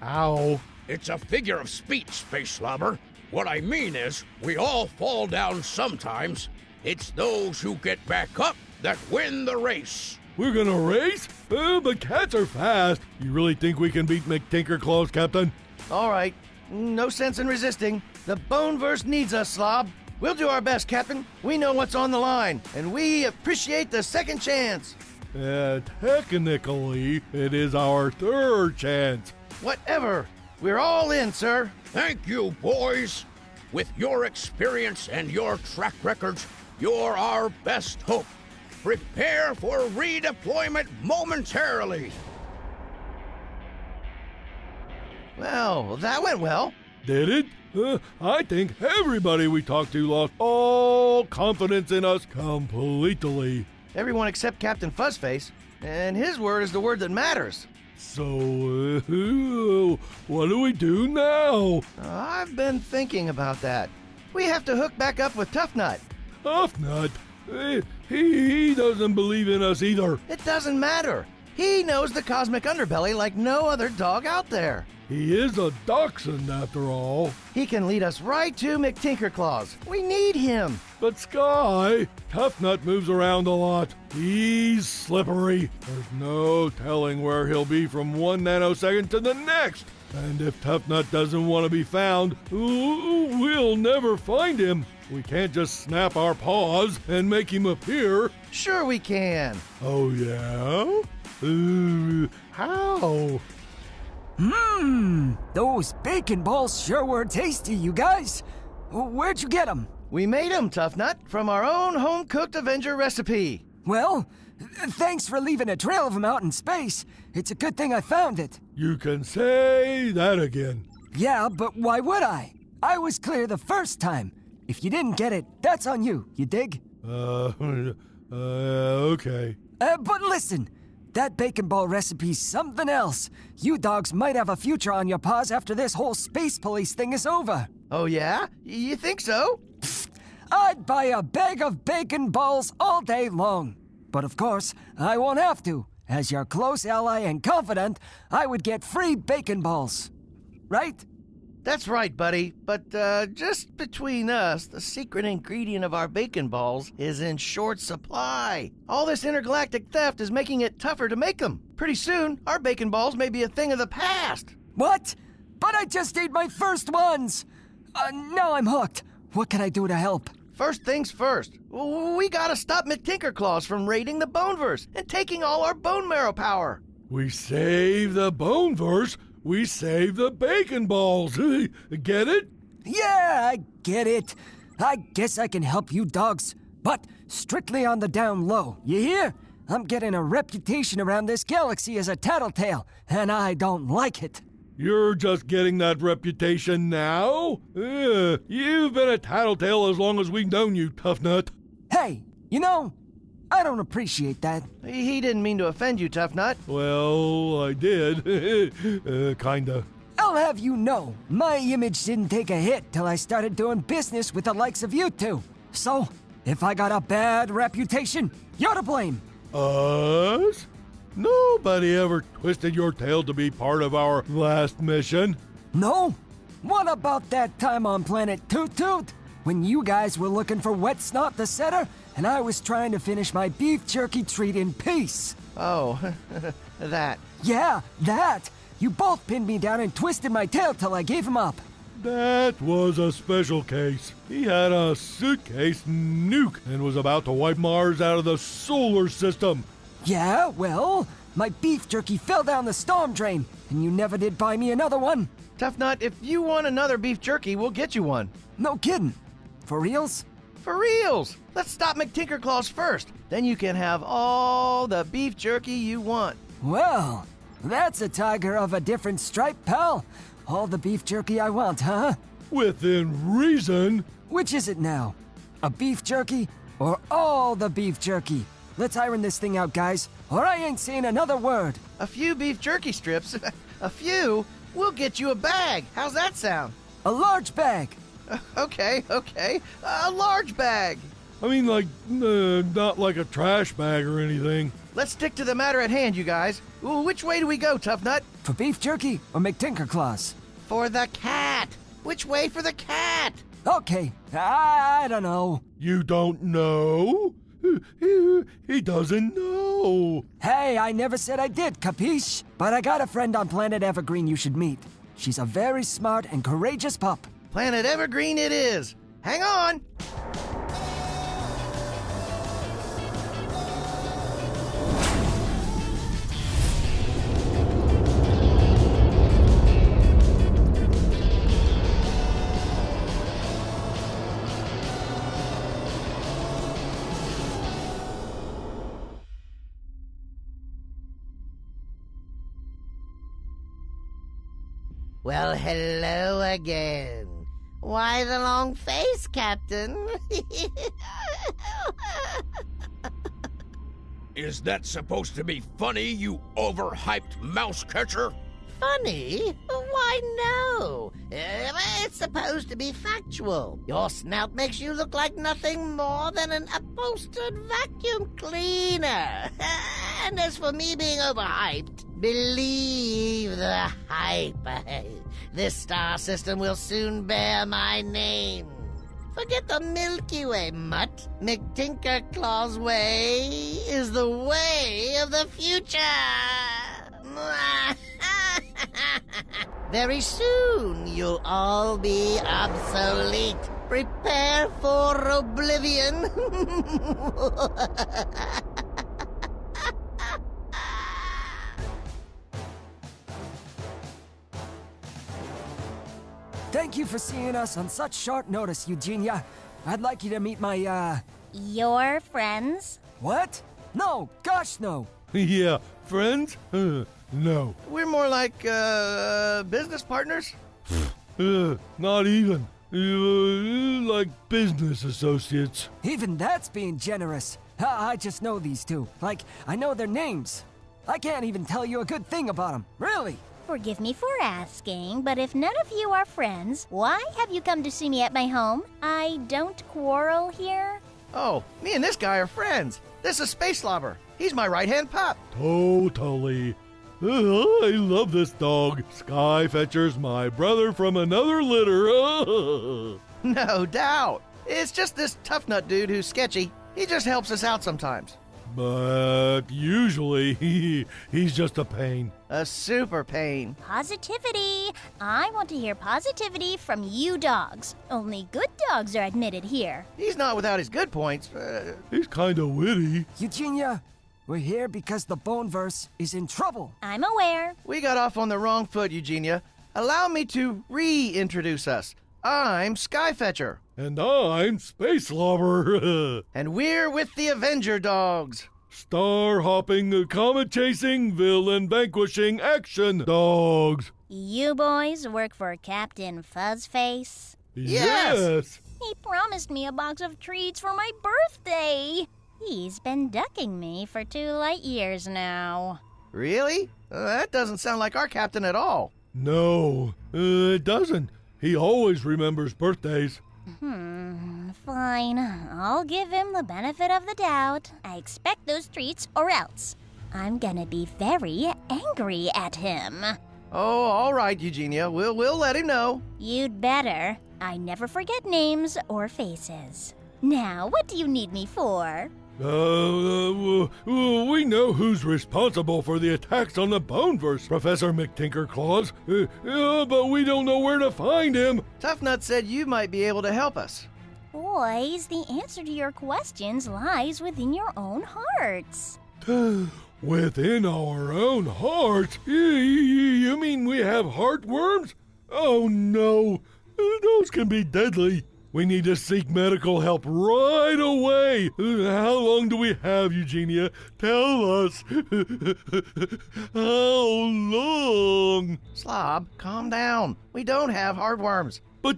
Ow. It's a figure of speech, Space Slobber. What I mean is, we all fall down sometimes. It's those who get back up that win the race. We're gonna race? But cats are fast. You really think we can beat McTinkerclaws, Captain? All right. No sense in resisting. The Boneverse needs us, Slob. We'll do our best, Captain. We know what's on the line, and we appreciate the second chance. Technically, it is our third chance. Whatever. We're all in, sir. Thank you, boys. With your experience and your track records, you're our best hope. Prepare for redeployment momentarily. Well, that went well. Did it? I think everybody we talked to lost all confidence in us completely. Everyone except Captain Fuzzface, and his word is the word that matters. So, what do we do now? I've been thinking about that. We have to hook back up with Tough Nut. Tough Nut? He doesn't believe in us either. It doesn't matter. He knows the cosmic underbelly like no other dog out there. He is a dachshund, after all. He can lead us right to McTinkerclaws. We need him. But Sky, Tough Nut moves around a lot. He's slippery. There's no telling where he'll be from one nanosecond to the next. And if Tough Nut doesn't want to be found, we'll never find him. We can't just snap our paws and make him appear. Sure we can. Oh, yeah? How? Those bacon balls sure were tasty, you guys. Where'd you get them? We made him, Tough Nut, from our own home-cooked Avenger recipe. Well, thanks for leaving a trail of them out in space. It's a good thing I found it. You can say that again. Yeah, but why would I? I was clear the first time. If you didn't get it, that's on you. You dig? Okay. But listen, that bacon ball recipe's something else. You dogs might have a future on your paws after this whole space police thing is over. Oh, yeah? You think so? I'd buy a bag of bacon balls all day long. But of course, I won't have to. As your close ally and confidant, I would get free bacon balls. Right? That's right, buddy. But just between us, the secret ingredient of our bacon balls is in short supply. All this intergalactic theft is making it tougher to make them. Pretty soon, our bacon balls may be a thing of the past. What? But I just ate my first ones! Now I'm hooked. What can I do to help? First things first, we gotta stop McTinkerclaws from raiding the Boneverse and taking all our bone marrow power. We save the Boneverse, we save the bacon balls. Get it? Yeah, I get it. I guess I can help you dogs, but strictly on the down low. You hear? I'm getting a reputation around this galaxy as a tattletale, and I don't like it. You're just getting that reputation now? You've been a tattletale as long as we've known you, tough nut. Hey, you know, I don't appreciate that. He didn't mean to offend you, Tough Nut. Well, I did. Kinda. I'll have you know, my image didn't take a hit till I started doing business with the likes of you two. So, if I got a bad reputation, you're to blame. Us? Nobody ever twisted your tail to be part of our last mission. No? What about that time on planet Toot Toot? When you guys were looking for Wet Snot the Setter, and I was trying to finish my beef jerky treat in peace. Oh, that. Yeah, that. You both pinned me down and twisted my tail till I gave him up. That was a special case. He had a suitcase nuke and was about to wipe Mars out of the solar system. Yeah, well, my beef jerky fell down the storm drain, and you never did buy me another one. Tough Nut, if you want another beef jerky, we'll get you one. No kidding. For reals? For reals! Let's stop McTinkerclaws first. Then you can have all the beef jerky you want. Well, that's a tiger of a different stripe, pal. All the beef jerky I want, huh? Within reason. Which is it now? A beef jerky or all the beef jerky? Let's iron this thing out, guys, or I ain't saying another word. A few beef jerky strips? A few? We'll get you a bag. How's that sound? A large bag. Okay. A large bag. I mean, like, not like a trash bag or anything. Let's stick to the matter at hand, you guys. Ooh, which way do we go, Tough Nut? For beef jerky or McTinkerclaws? For the cat. Which way for the cat? Okay, I don't know. You don't know? He doesn't know. Hey, I never said I did, capiche? But I got a friend on planet Evergreen you should meet. She's a very smart and courageous pup. Planet Evergreen it is. Hang on. Well, hello again. Why the long face, Captain? Is that supposed to be funny, you overhyped mouse catcher? Funny? Why, no. It's supposed to be factual. Your snout makes you look like nothing more than an upholstered vacuum cleaner. And as for me being overhyped, believe the hype. This star system will soon bear my name. Forget the Milky Way, mutt. McTinkerclaw's way is the way of the future. Very soon, you'll all be obsolete. Prepare for oblivion. Thank you for seeing us on such short notice, Eugenia. I'd like you to meet my, Your friends? What? No, gosh no. Yeah, friends? No. We're more like, business partners? Not even. Like business associates. Even that's being generous. I just know these two. Like, I know their names. I can't even tell you a good thing about them. Really. Forgive me for asking, but if none of you are friends, why have you come to see me at my home? I don't quarrel here. Oh, me and this guy are friends. This is Space Slobber. He's my right-hand pup. Totally. I love this dog. Skyfetcher's my brother from another litter. No doubt. It's just this tough nut dude who's sketchy. He just helps us out sometimes. But usually he's just a pain. A super pain. Positivity. I want to hear positivity from you dogs. Only good dogs are admitted here. He's not without his good points. He's kind of witty. Eugenia, we're here because the Boneverse is in trouble. I'm aware. We got off on the wrong foot, Eugenia. Allow me to reintroduce us. I'm Skyfetcher. And I'm Space Slobber. And we're with the Avenger Dogs. Star-hopping, comet-chasing, villain-vanquishing action dogs. You boys work for Captain Fuzzface? Yes. He promised me a box of treats for my birthday. He's been ducking me for 2 light years now. Really? That doesn't sound like our captain at all. No, it doesn't. He always remembers birthdays. Fine. I'll give him the benefit of the doubt. I expect those treats or else. I'm gonna be very angry at him. Oh, all right, Eugenia. We'll let him know. You'd better. I never forget names or faces. Now, what do you need me for? We know who's responsible for the attacks on the Boneverse, Professor McTinkerclaws, but we don't know where to find him. Tough Nut said you might be able to help us. Boys, the answer to your questions lies within your own hearts. Within our own hearts? You mean we have heartworms? Oh no, those can be deadly. We need to seek medical help right away. How long do we have, Eugenia? Tell us. How long? Slob, calm down. We don't have heartworms. But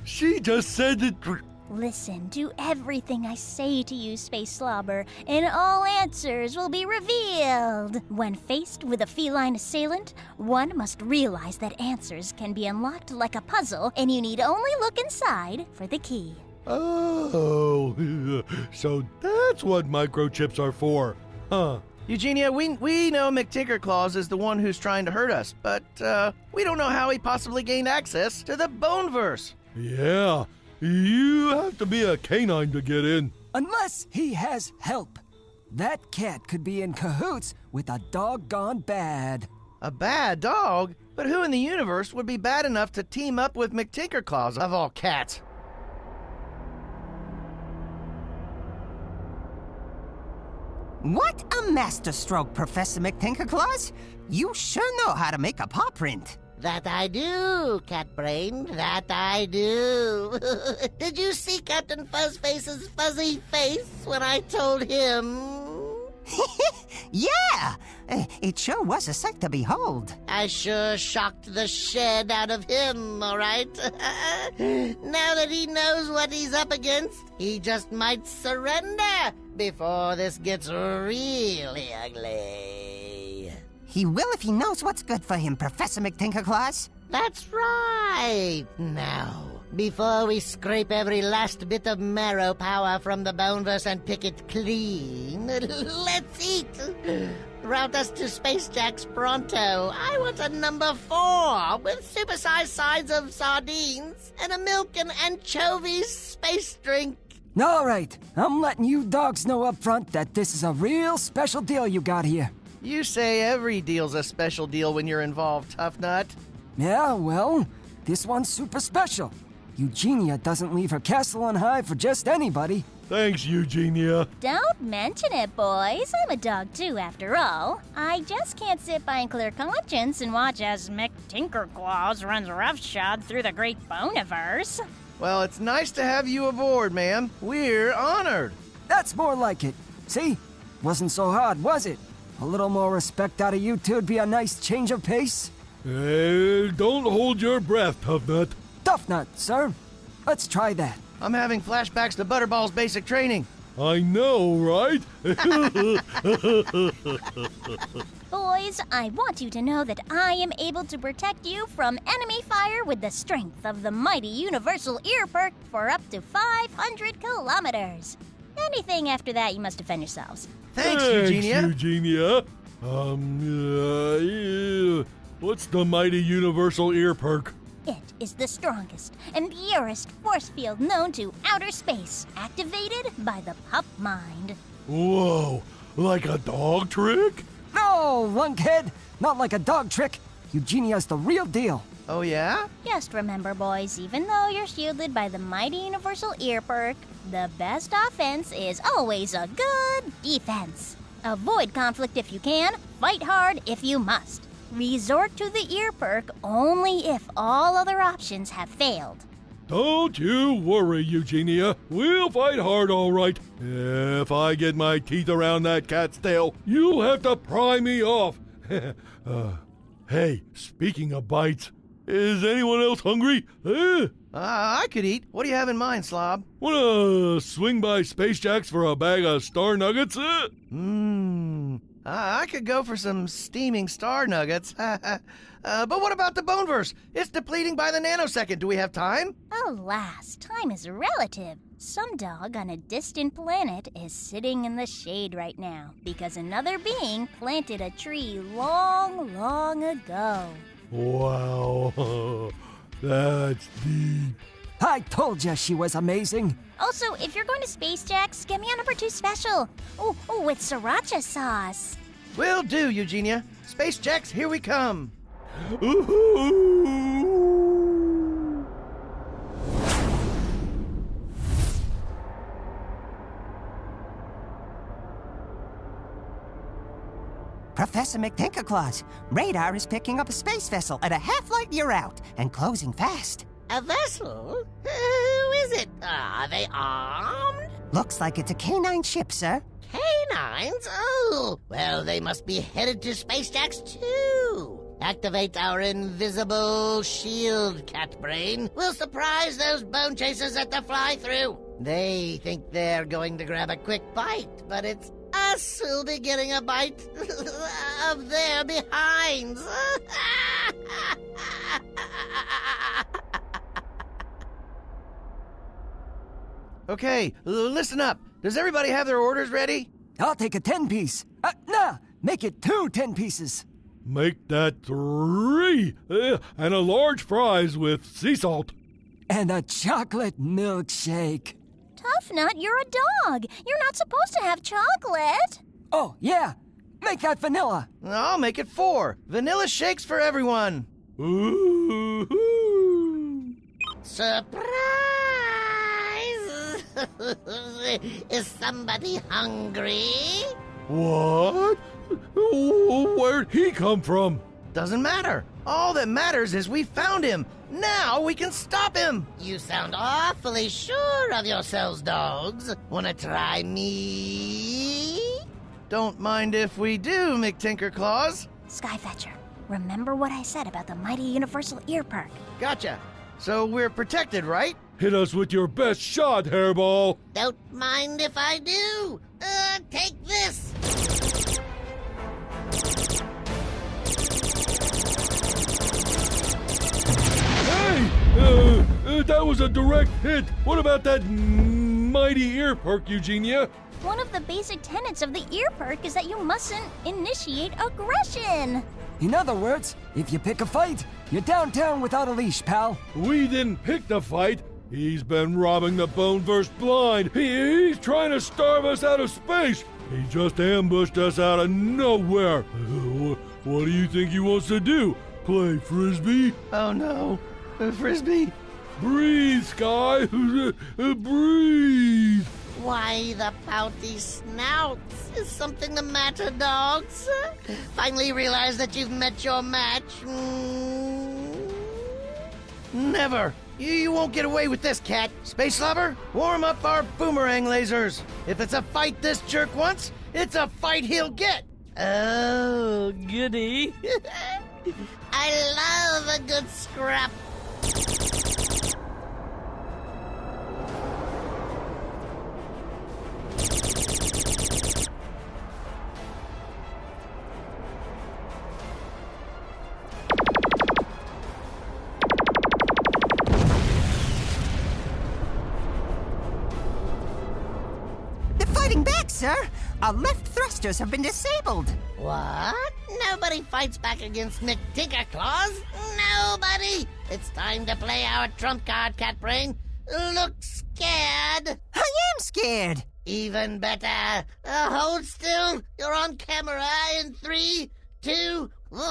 she just said that. Listen to everything I say to you, Space Slobber, and all answers will be revealed. When faced with a feline assailant, one must realize that answers can be unlocked like a puzzle, and you need only look inside for the key. Oh, so that's what microchips are for, huh? Eugenia, we know McTinkerclaws is the one who's trying to hurt us, but we don't know how he possibly gained access to the Boneverse. Yeah. You have to be a canine to get in. Unless he has help. That cat could be in cahoots with a dog gone bad. A bad dog? But who in the universe would be bad enough to team up with McTinkerclaws of all cats? What a masterstroke, Professor McTinkerclaws. You sure know how to make a paw print. That I do, Catbrain, that I do. Did you see Captain Fuzzface's fuzzy face when I told him? Yeah! It sure was a sight to behold. I sure shocked the shed out of him, all right? Now that he knows what he's up against, he just might surrender before this gets really ugly. He will if he knows what's good for him, Professor McTinkerclaws. That's right. Now, before we scrape every last bit of marrow power from the Boneverse and pick it clean, let's eat. Route us to Space Jacks pronto. I want a number 4 with supersized sides of sardines and a milk and anchovies space drink. All right, I'm letting you dogs know up front that this is a real special deal you got here. You say every deal's a special deal when you're involved, Tough Nut. Yeah, well, this one's super special. Eugenia doesn't leave her castle on high for just anybody. Thanks, Eugenia. Don't mention it, boys. I'm a dog too, after all. I just can't sit by in clear conscience and watch as McTinkerclaws runs roughshod through the great Boneverse. Well, it's nice to have you aboard, ma'am. We're honored. That's more like it. See? Wasn't so hard, was it? A little more respect out of you two'd be a nice change of pace. Don't hold your breath, Tough Nut. Tough Nut, sir. Let's try that. I'm having flashbacks to Butterball's basic training. I know, right? Boys, I want you to know that I am able to protect you from enemy fire with the strength of the mighty universal ear perk for up to 500 kilometers. Anything after that, you must defend yourselves. Thanks, Eugenia. Eugenia. What's the mighty universal ear perk? It is the strongest and purest force field known to outer space, activated by the pup mind. Whoa, like a dog trick? No, lunkhead! Not like a dog trick. Eugenia's the real deal. Oh, yeah? Just remember, boys, even though you're shielded by the mighty universal ear perk, the best offense is always a good defense. Avoid conflict if you can, fight hard if you must. Resort to the ear perk only if all other options have failed. Don't you worry, Eugenia. We'll fight hard, all right. If I get my teeth around that cat's tail, you'll have to pry me off. Hey, speaking of bites, is anyone else hungry? I could eat. What do you have in mind, Slob? Wanna swing by Space Jacks for a bag of star nuggets? I could go for some steaming star nuggets. But what about the Boneverse? It's depleting by the nanosecond. Do we have time? Alas, time is relative. Some dog on a distant planet is sitting in the shade right now because another being planted a tree long, long ago. Wow, that's deep. I told you she was amazing. Also, if you're going to Space Jacks, get me a number 2 special. Oh, with sriracha sauce. Will do, Eugenia. Space Jacks, here we come. Ooh. Professor McTinkerclaws, radar is picking up a space vessel at a half-light year out and closing fast. A vessel? Who is it? Are they armed? Looks like it's a canine ship, sir. Canines? Oh, well, they must be headed to Space Jacks too. Activate our invisible shield, cat brain. We'll surprise those bone chasers at the fly-through. They think they're going to grab a quick bite, but it's us who'll be getting a bite of their behinds. Okay, listen up. Does everybody have their orders ready? I'll take a 10-piece. Nah, make it 2 10-pieces. Make that 3, and a large fries with sea salt. And a chocolate milkshake. Tough Nut, you're a dog. You're not supposed to have chocolate. Oh, yeah. Make that vanilla. I'll make it 4. Vanilla shakes for everyone. Ooh. Surprise! Is somebody hungry? What? Where'd he come from? Doesn't matter. All that matters is we found him. Now we can stop him. You sound awfully sure of yourselves, dogs. Wanna try me? Don't mind if we do, McTinkerclaws. Skyfetcher, remember what I said about the mighty universal ear perk. Gotcha. So we're protected, right? Hit us with your best shot, Hairball. Don't mind if I do. Take this. Hey! That was a direct hit. What about that mighty ear perk, Eugenia? One of the basic tenets of the ear perk is that you mustn't initiate aggression. In other words, if you pick a fight, you're downtown without a leash, pal. We didn't pick the fight. He's been robbing the Boneverse blind. He's trying to starve us out of space. He just ambushed us out of nowhere. What do you think he wants to do? Play frisbee? Oh no. Frisbee. Breathe, Sky. Breathe. Why the pouty snouts? Is something the matter, dogs? Finally realize that you've met your match? Never. You won't get away with this, Cat. Space Slobber, warm up our boomerang lasers. If it's a fight this jerk wants, it's a fight he'll get. Oh, goody. I love a good scrap. They're fighting back, sir. Our left thrusters have been disabled. What? Nobody fights back against McTinkerclaws? Nobody! It's time to play our trump card, Catbrain. Look scared. I am scared. Even better. Hold still. You're on camera in 3, 2, 1.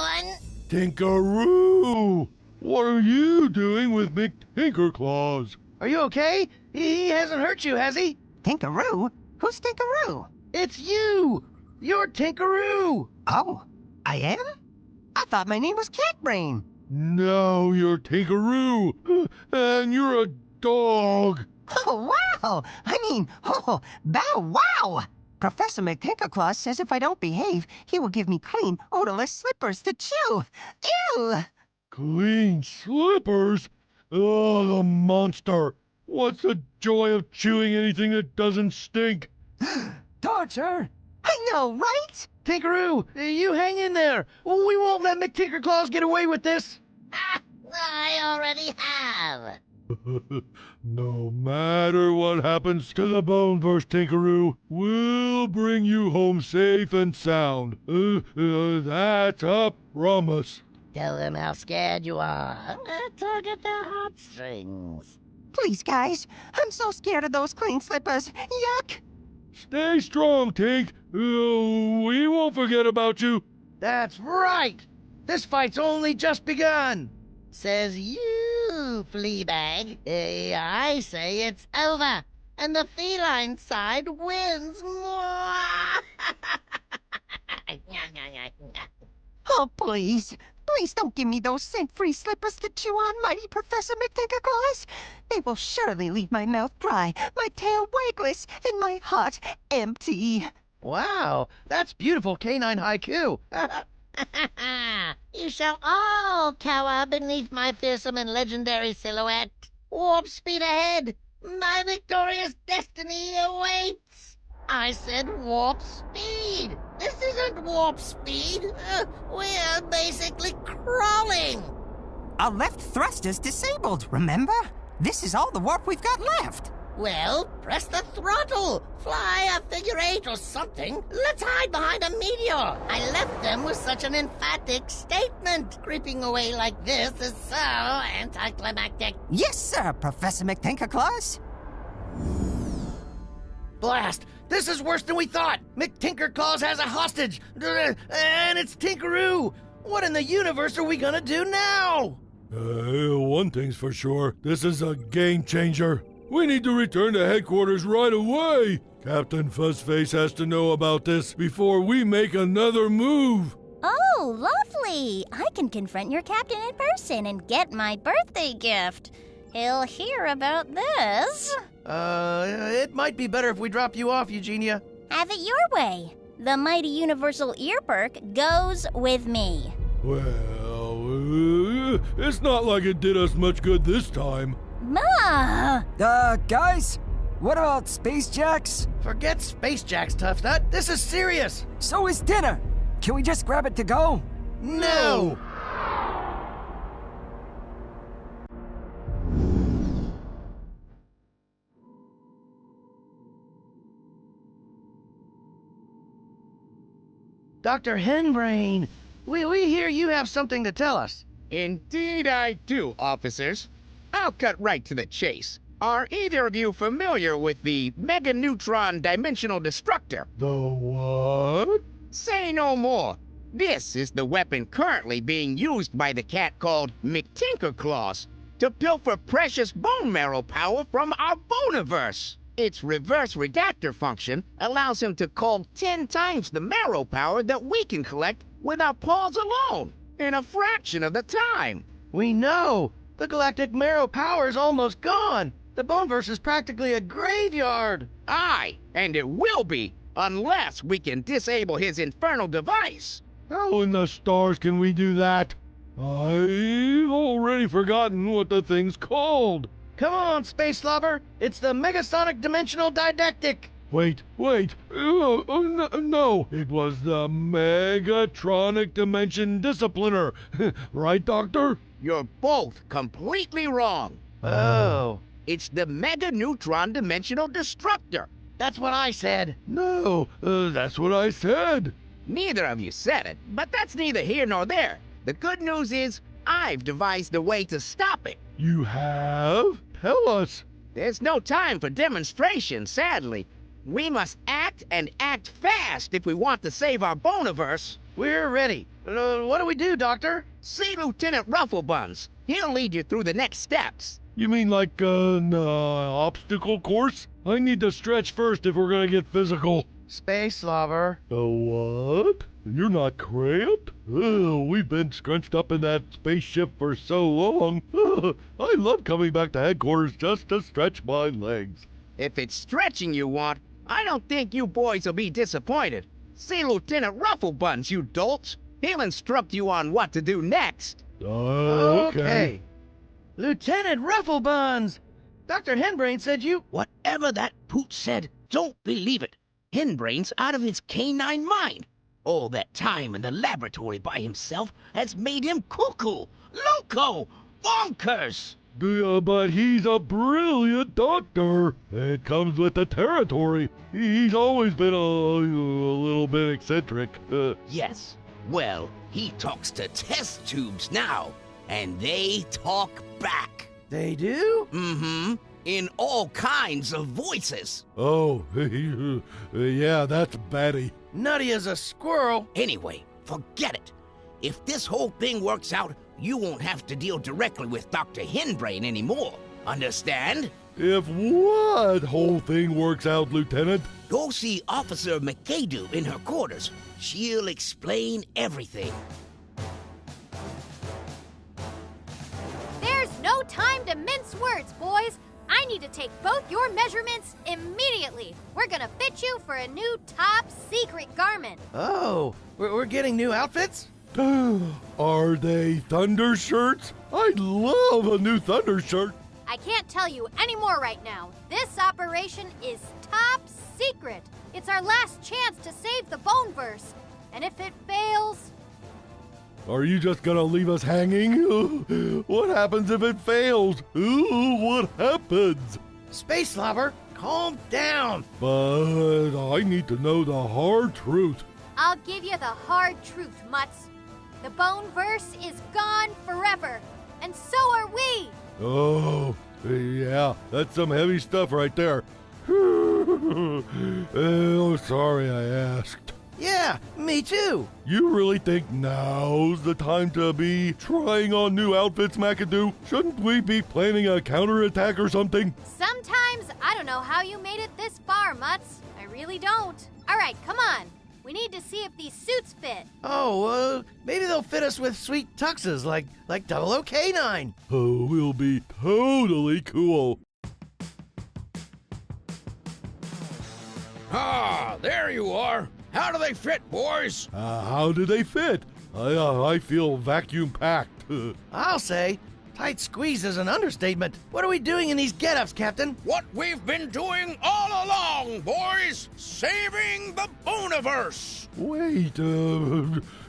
Tinkaroo! What are you doing with McTinkerclaws? Are you okay? He hasn't hurt you, has he? Tinkaroo? Who's Tinkaroo? It's you! You're Tinkaroo! Oh, I am? I thought my name was Catbrain. No, you're Tinkaroo, and you're a dog. Oh, wow! Bow wow! Professor McTinkerclaw says if I don't behave, he will give me clean, odorless slippers to chew. Ew! Clean slippers? Oh, the monster. What's the joy of chewing anything that doesn't stink? Torture! I know, right? Tinkaroo, you hang in there. We won't let McTinkerclaws get away with this. I already have. No matter what happens to the Boneverse, Tinkaroo, we'll bring you home safe and sound. That's a promise. Tell them how scared you are. Tug at their heartstrings. Please, guys. I'm so scared of those clean slippers. Yuck! Stay strong, Tink. We won't forget about you. That's right. This fight's only just begun. Says you, Fleabag. I say it's over, and the feline side wins. Oh, please. Please don't give me those scent-free slippers to chew on, mighty Professor McTinkerclaws. They will surely leave my mouth dry, my tail wagless, and my heart empty. Wow, that's beautiful canine haiku. You shall all cower beneath my fearsome and legendary silhouette. Warp speed ahead. My victorious destiny awaits. I said warp speed. This isn't warp speed. We're basically crawling. Our left thruster's disabled, remember? This is all the warp we've got left. Well, press the throttle. Fly a figure 8 or something. Let's hide behind a meteor. I left them with such an emphatic statement. Creeping away like this is so anticlimactic. Yes, sir, Professor McTinkerclaws. Blast! This is worse than we thought! McTinkerclaws has a hostage! And it's Tinkaroo! What in the universe are we gonna do now? One thing's for sure. This is a game changer. We need to return to headquarters right away. Captain Fuzzface has to know about this before we make another move. Oh, lovely! I can confront your captain in person and get my birthday gift. He'll hear about this. It might be better if we drop you off, Eugenia. Have it your way. The mighty universal ear perk goes with me. Well, it's not like it did us much good this time. Ma! Guys? What about Space Jacks? Forget Space Jacks, Tough Nut. This is serious. So is dinner. Can we just grab it to go? No! Dr. Henbrain, we hear you have something to tell us. Indeed I do, officers. I'll cut right to the chase. Are either of you familiar with the Mega Neutron Dimensional Destructor? The what? Say no more. This is the weapon currently being used by the cat called McTinkerclaws to pilfer precious bone marrow power from our Boniverse. Its reverse redactor function allows him to cull 10 times the marrow power that we can collect with our paws alone, in a fraction of the time. We know. The galactic marrow power is almost gone. The Boneverse is practically a graveyard. Aye, and it will be, unless we can disable his infernal device. How in the stars can we do that? I've already forgotten what the thing's called. Come on, Space Slobber. It's the Megasonic Dimensional Didactic. Wait. No. It was the Megatronic Dimension Discipliner. Right, Doctor? You're both completely wrong. Oh, It's the Mega Neutron Dimensional Destructor. that's what I said. No, that's what I said. Neither of you said it, but that's neither here nor there. The good news is, I've devised a way to stop it. You have? Tell us. There's no time for demonstration, sadly. We must act and act fast if we want to save our Boneverse. We're ready. What do we do, Doctor? See Lieutenant Rufflebuns. He'll lead you through the next steps. You mean like an obstacle course? I need to stretch first if we're gonna get physical. Space Slobber. A what? You're not cramped? We've been scrunched up in that spaceship for so long. I love coming back to headquarters just to stretch my legs. If it's stretching you want, I don't think you boys will be disappointed. See Lieutenant Rufflebuns, you dolts. He'll instruct you on what to do next. Okay. Lieutenant Rufflebuns! Dr. Henbrain said you... Whatever that poot said, don't believe it. Henbrain's out of his canine mind. All that time in the laboratory by himself has made him cuckoo, loco, bonkers. But he's a brilliant doctor. It comes with the territory. He's always been a little bit eccentric. Yes, well, he talks to test tubes now, and they talk back. They do? Mm-hmm. In all kinds of voices. Oh, yeah, that's batty. Nutty as a squirrel. Anyway, forget it. If this whole thing works out, you won't have to deal directly with Dr. Henbrain anymore. Understand? If what whole thing works out, Lieutenant? Go see Officer McAdoo in her quarters. She'll explain everything. There's no time to mince words, boys. I need to take both your measurements immediately. We're gonna fit you for a new top secret garment. Oh, we're getting new outfits? Are they thunder shirts? I'd love a new thunder shirt. I can't tell you any more right now. This operation is top secret. It's our last chance to save the Boneverse. And if it fails... Are you just gonna leave us hanging? What happens if it fails? What happens? Space Slobber, calm down. But I need to know the hard truth. I'll give you the hard truth, Mutz. The Boneverse is gone forever. And so are we. Oh, yeah, that's some heavy stuff right there. Oh, sorry I asked. Yeah, me too. You really think now's the time to be trying on new outfits, McAdoo? Shouldn't we be planning a counterattack or something? Sometimes I don't know how you made it this far, Mutz. I really don't. All right, come on. We need to see if these suits fit. Oh, maybe they'll fit us with sweet tuxes like 00K9. Oh, we'll be totally cool. Ah, there you are. How do they fit, boys? How do they fit? I feel vacuum packed. I'll say, tight squeeze is an understatement. What are we doing in these get-ups, Captain? What we've been doing all along, boys! Saving the Boneverse! Wait,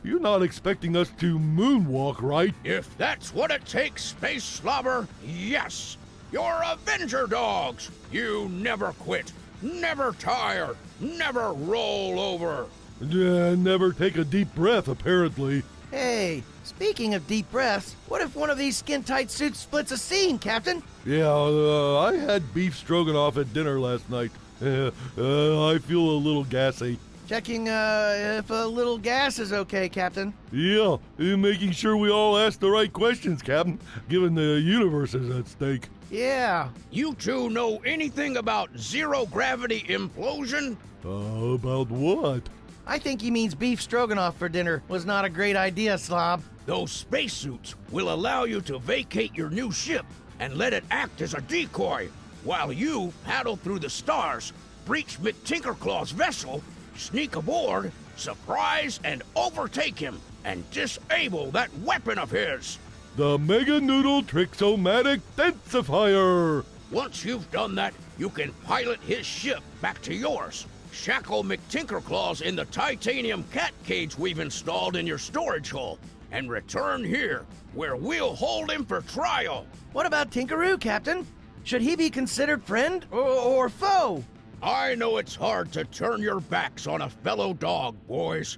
you're not expecting us to moonwalk, right? If that's what it takes, Space Slobber, yes! You're Avenger dogs! You never quit, never tire, never roll over! Never take a deep breath, apparently. Hey, speaking of deep breaths, what if one of these skin-tight suits splits a seam, Captain? Yeah, I had beef stroganoff at dinner last night. I feel a little gassy. Checking, if a little gas is okay, Captain. Yeah, making sure we all ask the right questions, Captain, given the universe is at stake. Yeah. You two know anything about zero-gravity implosion? About what? I think he means beef stroganoff for dinner was not a great idea, Slob. Those spacesuits will allow you to vacate your new ship and let it act as a decoy, while you paddle through the stars, breach McTinkerclaw's vessel, sneak aboard, surprise and overtake him, and disable that weapon of his. The Mega Noodle Trixomatic Densifier! Once you've done that, you can pilot his ship back to yours. Shackle McTinkerclaws in the titanium cat cage we've installed in your storage hull, and return here, where we'll hold him for trial. What about Tinkaroo, Captain? Should he be considered friend or foe? I know it's hard to turn your backs on a fellow dog, boys.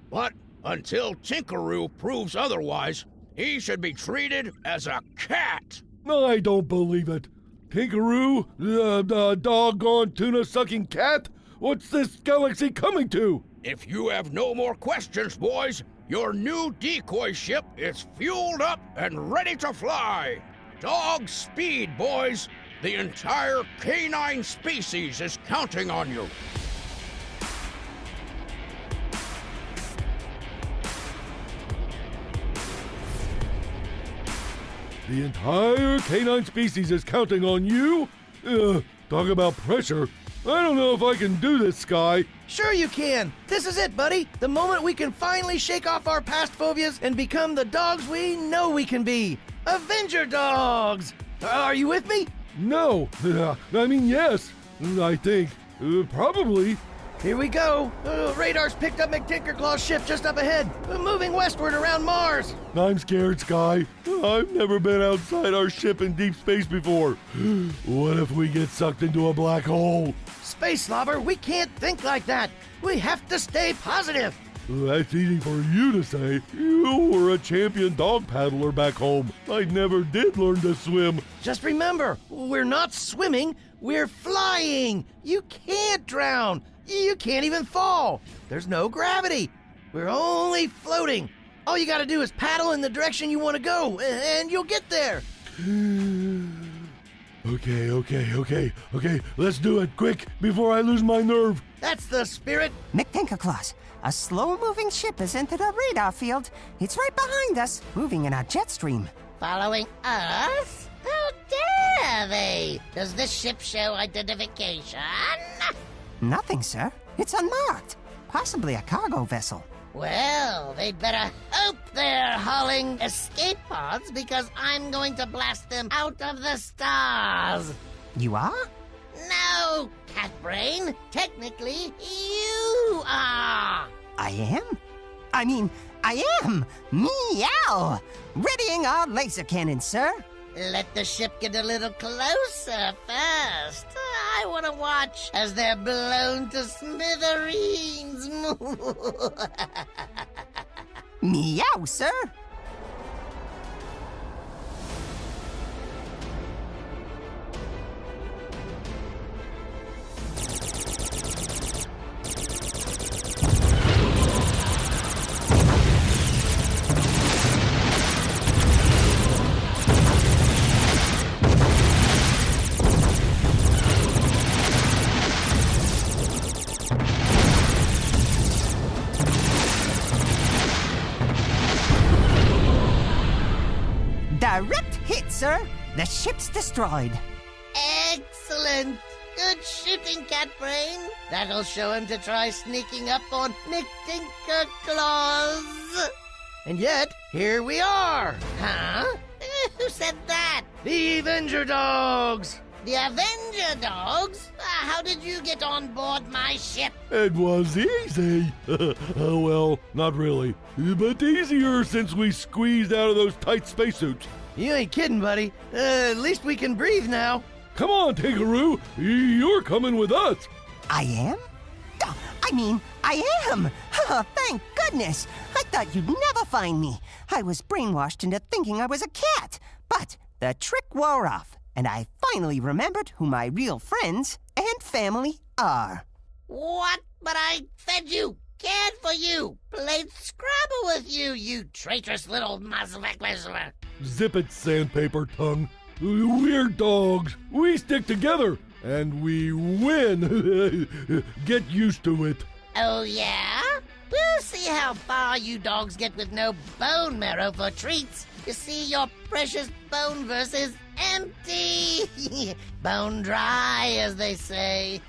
But until Tinkaroo proves otherwise, he should be treated as a cat. I don't believe it. Tinkaroo, the doggone tuna-sucking cat? What's this galaxy coming to? If you have no more questions, boys, your new decoy ship is fueled up and ready to fly. Dog speed, boys. The entire canine species is counting on you. The entire canine species is counting on you? Talk about pressure. I don't know if I can do this, Sky. Sure you can. This is it, buddy. The moment we can finally shake off our past phobias and become the dogs we know we can be. Avenger dogs! Are you with me? No. I mean, yes. I think. Probably. Here we go. Radar's picked up McTinkerclaw's ship just up ahead. Moving westward around Mars. I'm scared, Sky. I've never been outside our ship in deep space before. What if we get sucked into a black hole? Space Slobber, we can't think like that. We have to stay positive. That's easy for you to say. You were a champion dog paddler back home. I never did learn to swim. Just remember, we're not swimming, we're flying. You can't drown. You can't even fall. There's no gravity. We're only floating. All you gotta do is paddle in the direction you want to go, and you'll get there. Okay. Let's do it quick before I lose my nerve. That's the spirit. McTinkerclaws, a slow-moving ship has entered our radar field. It's right behind us, moving in our jet stream. Following us? How dare they? Does this ship show identification? Nothing, sir. It's unmarked. Possibly a cargo vessel. Well, they'd better hope they're hauling escape pods, because I'm going to blast them out of the stars. You are? No, Catbrain. Technically, you are. I am? I am! Meow! Readying our laser cannon, sir. Let the ship get a little closer first. I want to watch as they're blown to smithereens. Meow, sir. Direct hit, sir. The ship's destroyed. Excellent. Good shooting, Catbrain. That'll show him to try sneaking up on McTinkerclaws. And yet, here we are. Huh? Who said that? The Avenger Dogs. The Avenger Dogs? How did you get on board my ship? It was easy. Well, not really. But easier since we squeezed out of those tight spacesuits. You ain't kidding, buddy. At least we can breathe now. Come on, Tinkaroo. You're coming with us. I am? I am! Thank goodness! I thought you'd never find me. I was brainwashed into thinking I was a cat. But the trick wore off, and I finally remembered who my real friends and family are. What? But I fed you, cared for you, played Scrabble with you, you traitorous little muzzleback. Zip it, sandpaper tongue. We're dogs. We stick together, and we win. Get used to it. Oh, yeah? We'll see how far you dogs get with no bone marrow for treats. You see, your precious bone-verse is empty. Bone dry, as they say.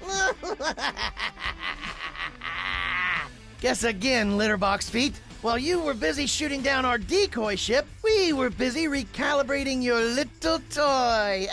Guess again, Litterbox Feet. While you were busy shooting down our decoy ship, we were busy recalibrating your little toy.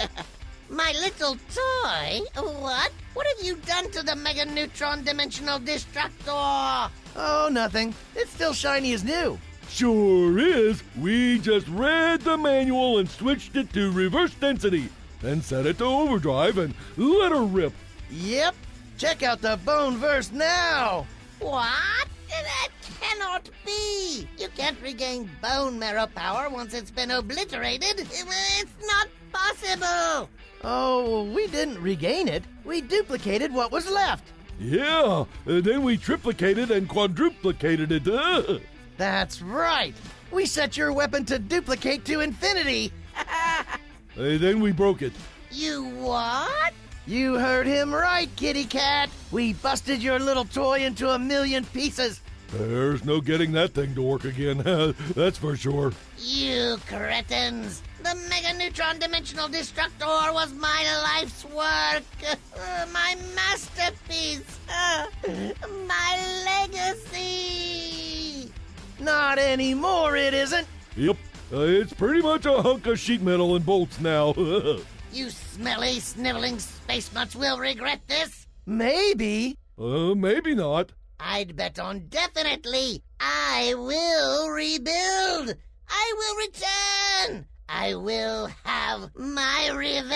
My little toy? What? What have you done to the Mega Neutron Dimensional Destructor? Oh, nothing. It's still shiny as new. Sure is. We just read the manual and switched it to reverse density, then set it to overdrive and let her rip. Yep. Check out the Boneverse now. What? That cannot be! You can't regain bone marrow power once it's been obliterated. It's not possible! Oh, we didn't regain it. We duplicated what was left. Yeah, then we triplicated and quadruplicated it. That's right. We set your weapon to duplicate to infinity. Then we broke it. You what? You heard him right, kitty cat. We busted your little toy into 1,000,000 pieces. There's no getting that thing to work again, that's for sure. You cretins! The Mega Neutron Dimensional Destructor was my life's work! My masterpiece! My legacy! Not anymore, it isn't. Yep, it's pretty much a hunk of sheet metal and bolts now. You smelly, sniveling space mutts will regret this! Maybe. Maybe not. I'd bet on definitely. I will rebuild. I will return. I will have my revenge.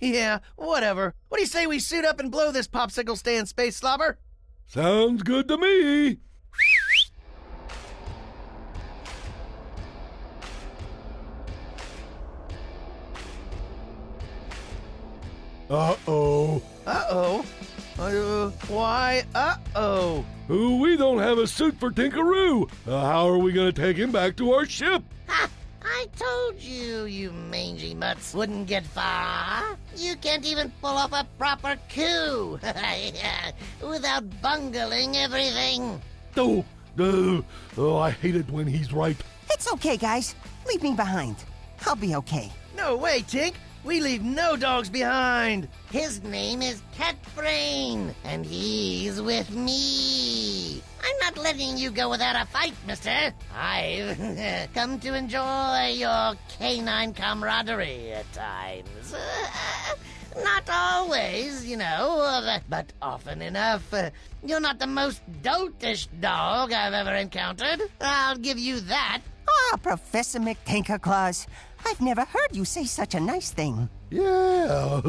Yeah, whatever. What do you say we suit up and blow this popsicle stand, Space Slobber? Sounds good to me. Uh-oh. Uh-oh? Why, uh-oh? We don't have a suit for Tinkaroo. How are we going to take him back to our ship? Ha! I told you, you mangy mutts wouldn't get far. You can't even pull off a proper coup without bungling everything. Oh, I hate it when he's right. It's okay, guys. Leave me behind. I'll be okay. No way, Tink. We leave no dogs behind. His name is Cat Brain, and he's with me. I'm not letting you go without a fight, mister. I've come to enjoy your canine camaraderie at times. Not always, you know, but often enough. You're not the most dotish dog I've ever encountered. I'll give you that. Ah, Professor McTinkerclaws. I've never heard you say such a nice thing. Yeah,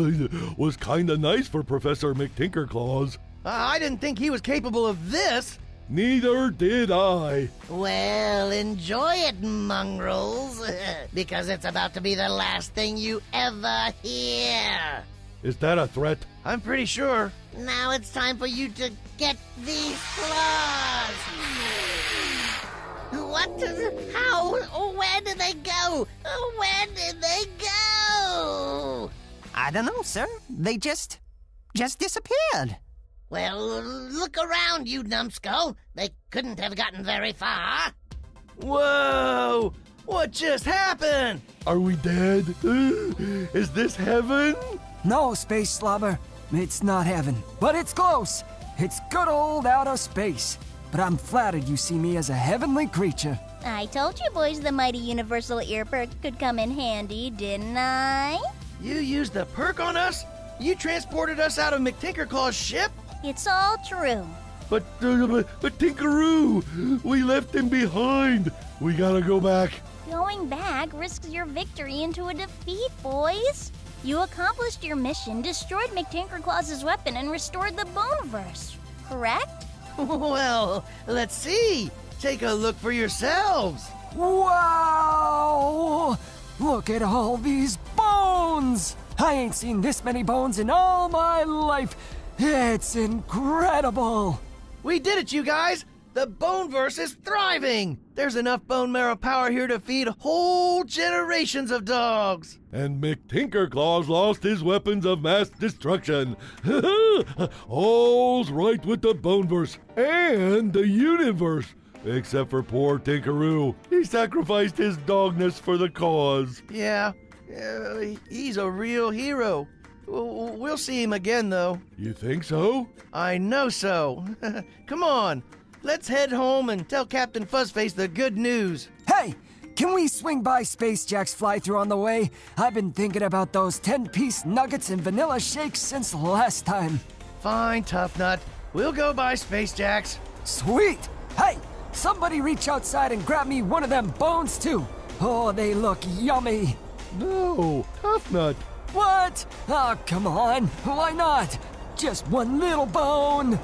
was kinda nice for Professor McTinkerclaws. I didn't think he was capable of this. Neither did I. Well, enjoy it, mongrels, because it's about to be the last thing you ever hear. Is that a threat? I'm pretty sure. Now it's time for you to get these claws. What? How? Where did they go? Where did they go? I don't know, sir. They just disappeared. Well, look around, you numbskull. They couldn't have gotten very far. Whoa! What just happened? Are we dead? Is this heaven? No, Space Slobber. It's not heaven, but it's close. It's good old outer space. But I'm flattered you see me as a heavenly creature. I told you boys the mighty universal ear perk could come in handy, didn't I? You used the perk on us? You transported us out of McTinkerclaw's ship? It's all true. But Tinkaroo, we left him behind. We gotta go back. Going back risks your victory into a defeat, boys. You accomplished your mission, destroyed McTinkerclaws' weapon, and restored the Boneverse, correct? Well, let's see. Take a look for yourselves. Wow! Look at all these bones! I ain't seen this many bones in all my life. It's incredible. We did it, you guys. The Boneverse is thriving! There's enough bone marrow power here to feed whole generations of dogs! And McTinkerclaws lost his weapons of mass destruction. All's right with the Boneverse and the universe. Except for poor Tinkeroo. He sacrificed his dogness for the cause. Yeah, he's a real hero. We'll see him again, though. You think so? I know so. Come on, let's head home and tell Captain Fuzzface the good news. Hey, can we swing by Space Jack's fly-through on the way? I've been thinking about those 10-piece nuggets and vanilla shakes since last time. Fine, Tough Nut. We'll go by Space Jack's. Sweet! Hey, somebody reach outside and grab me one of them bones, too. Oh, they look yummy. No, Tough Nut. What? Oh, come on. Why not? Just one little bone.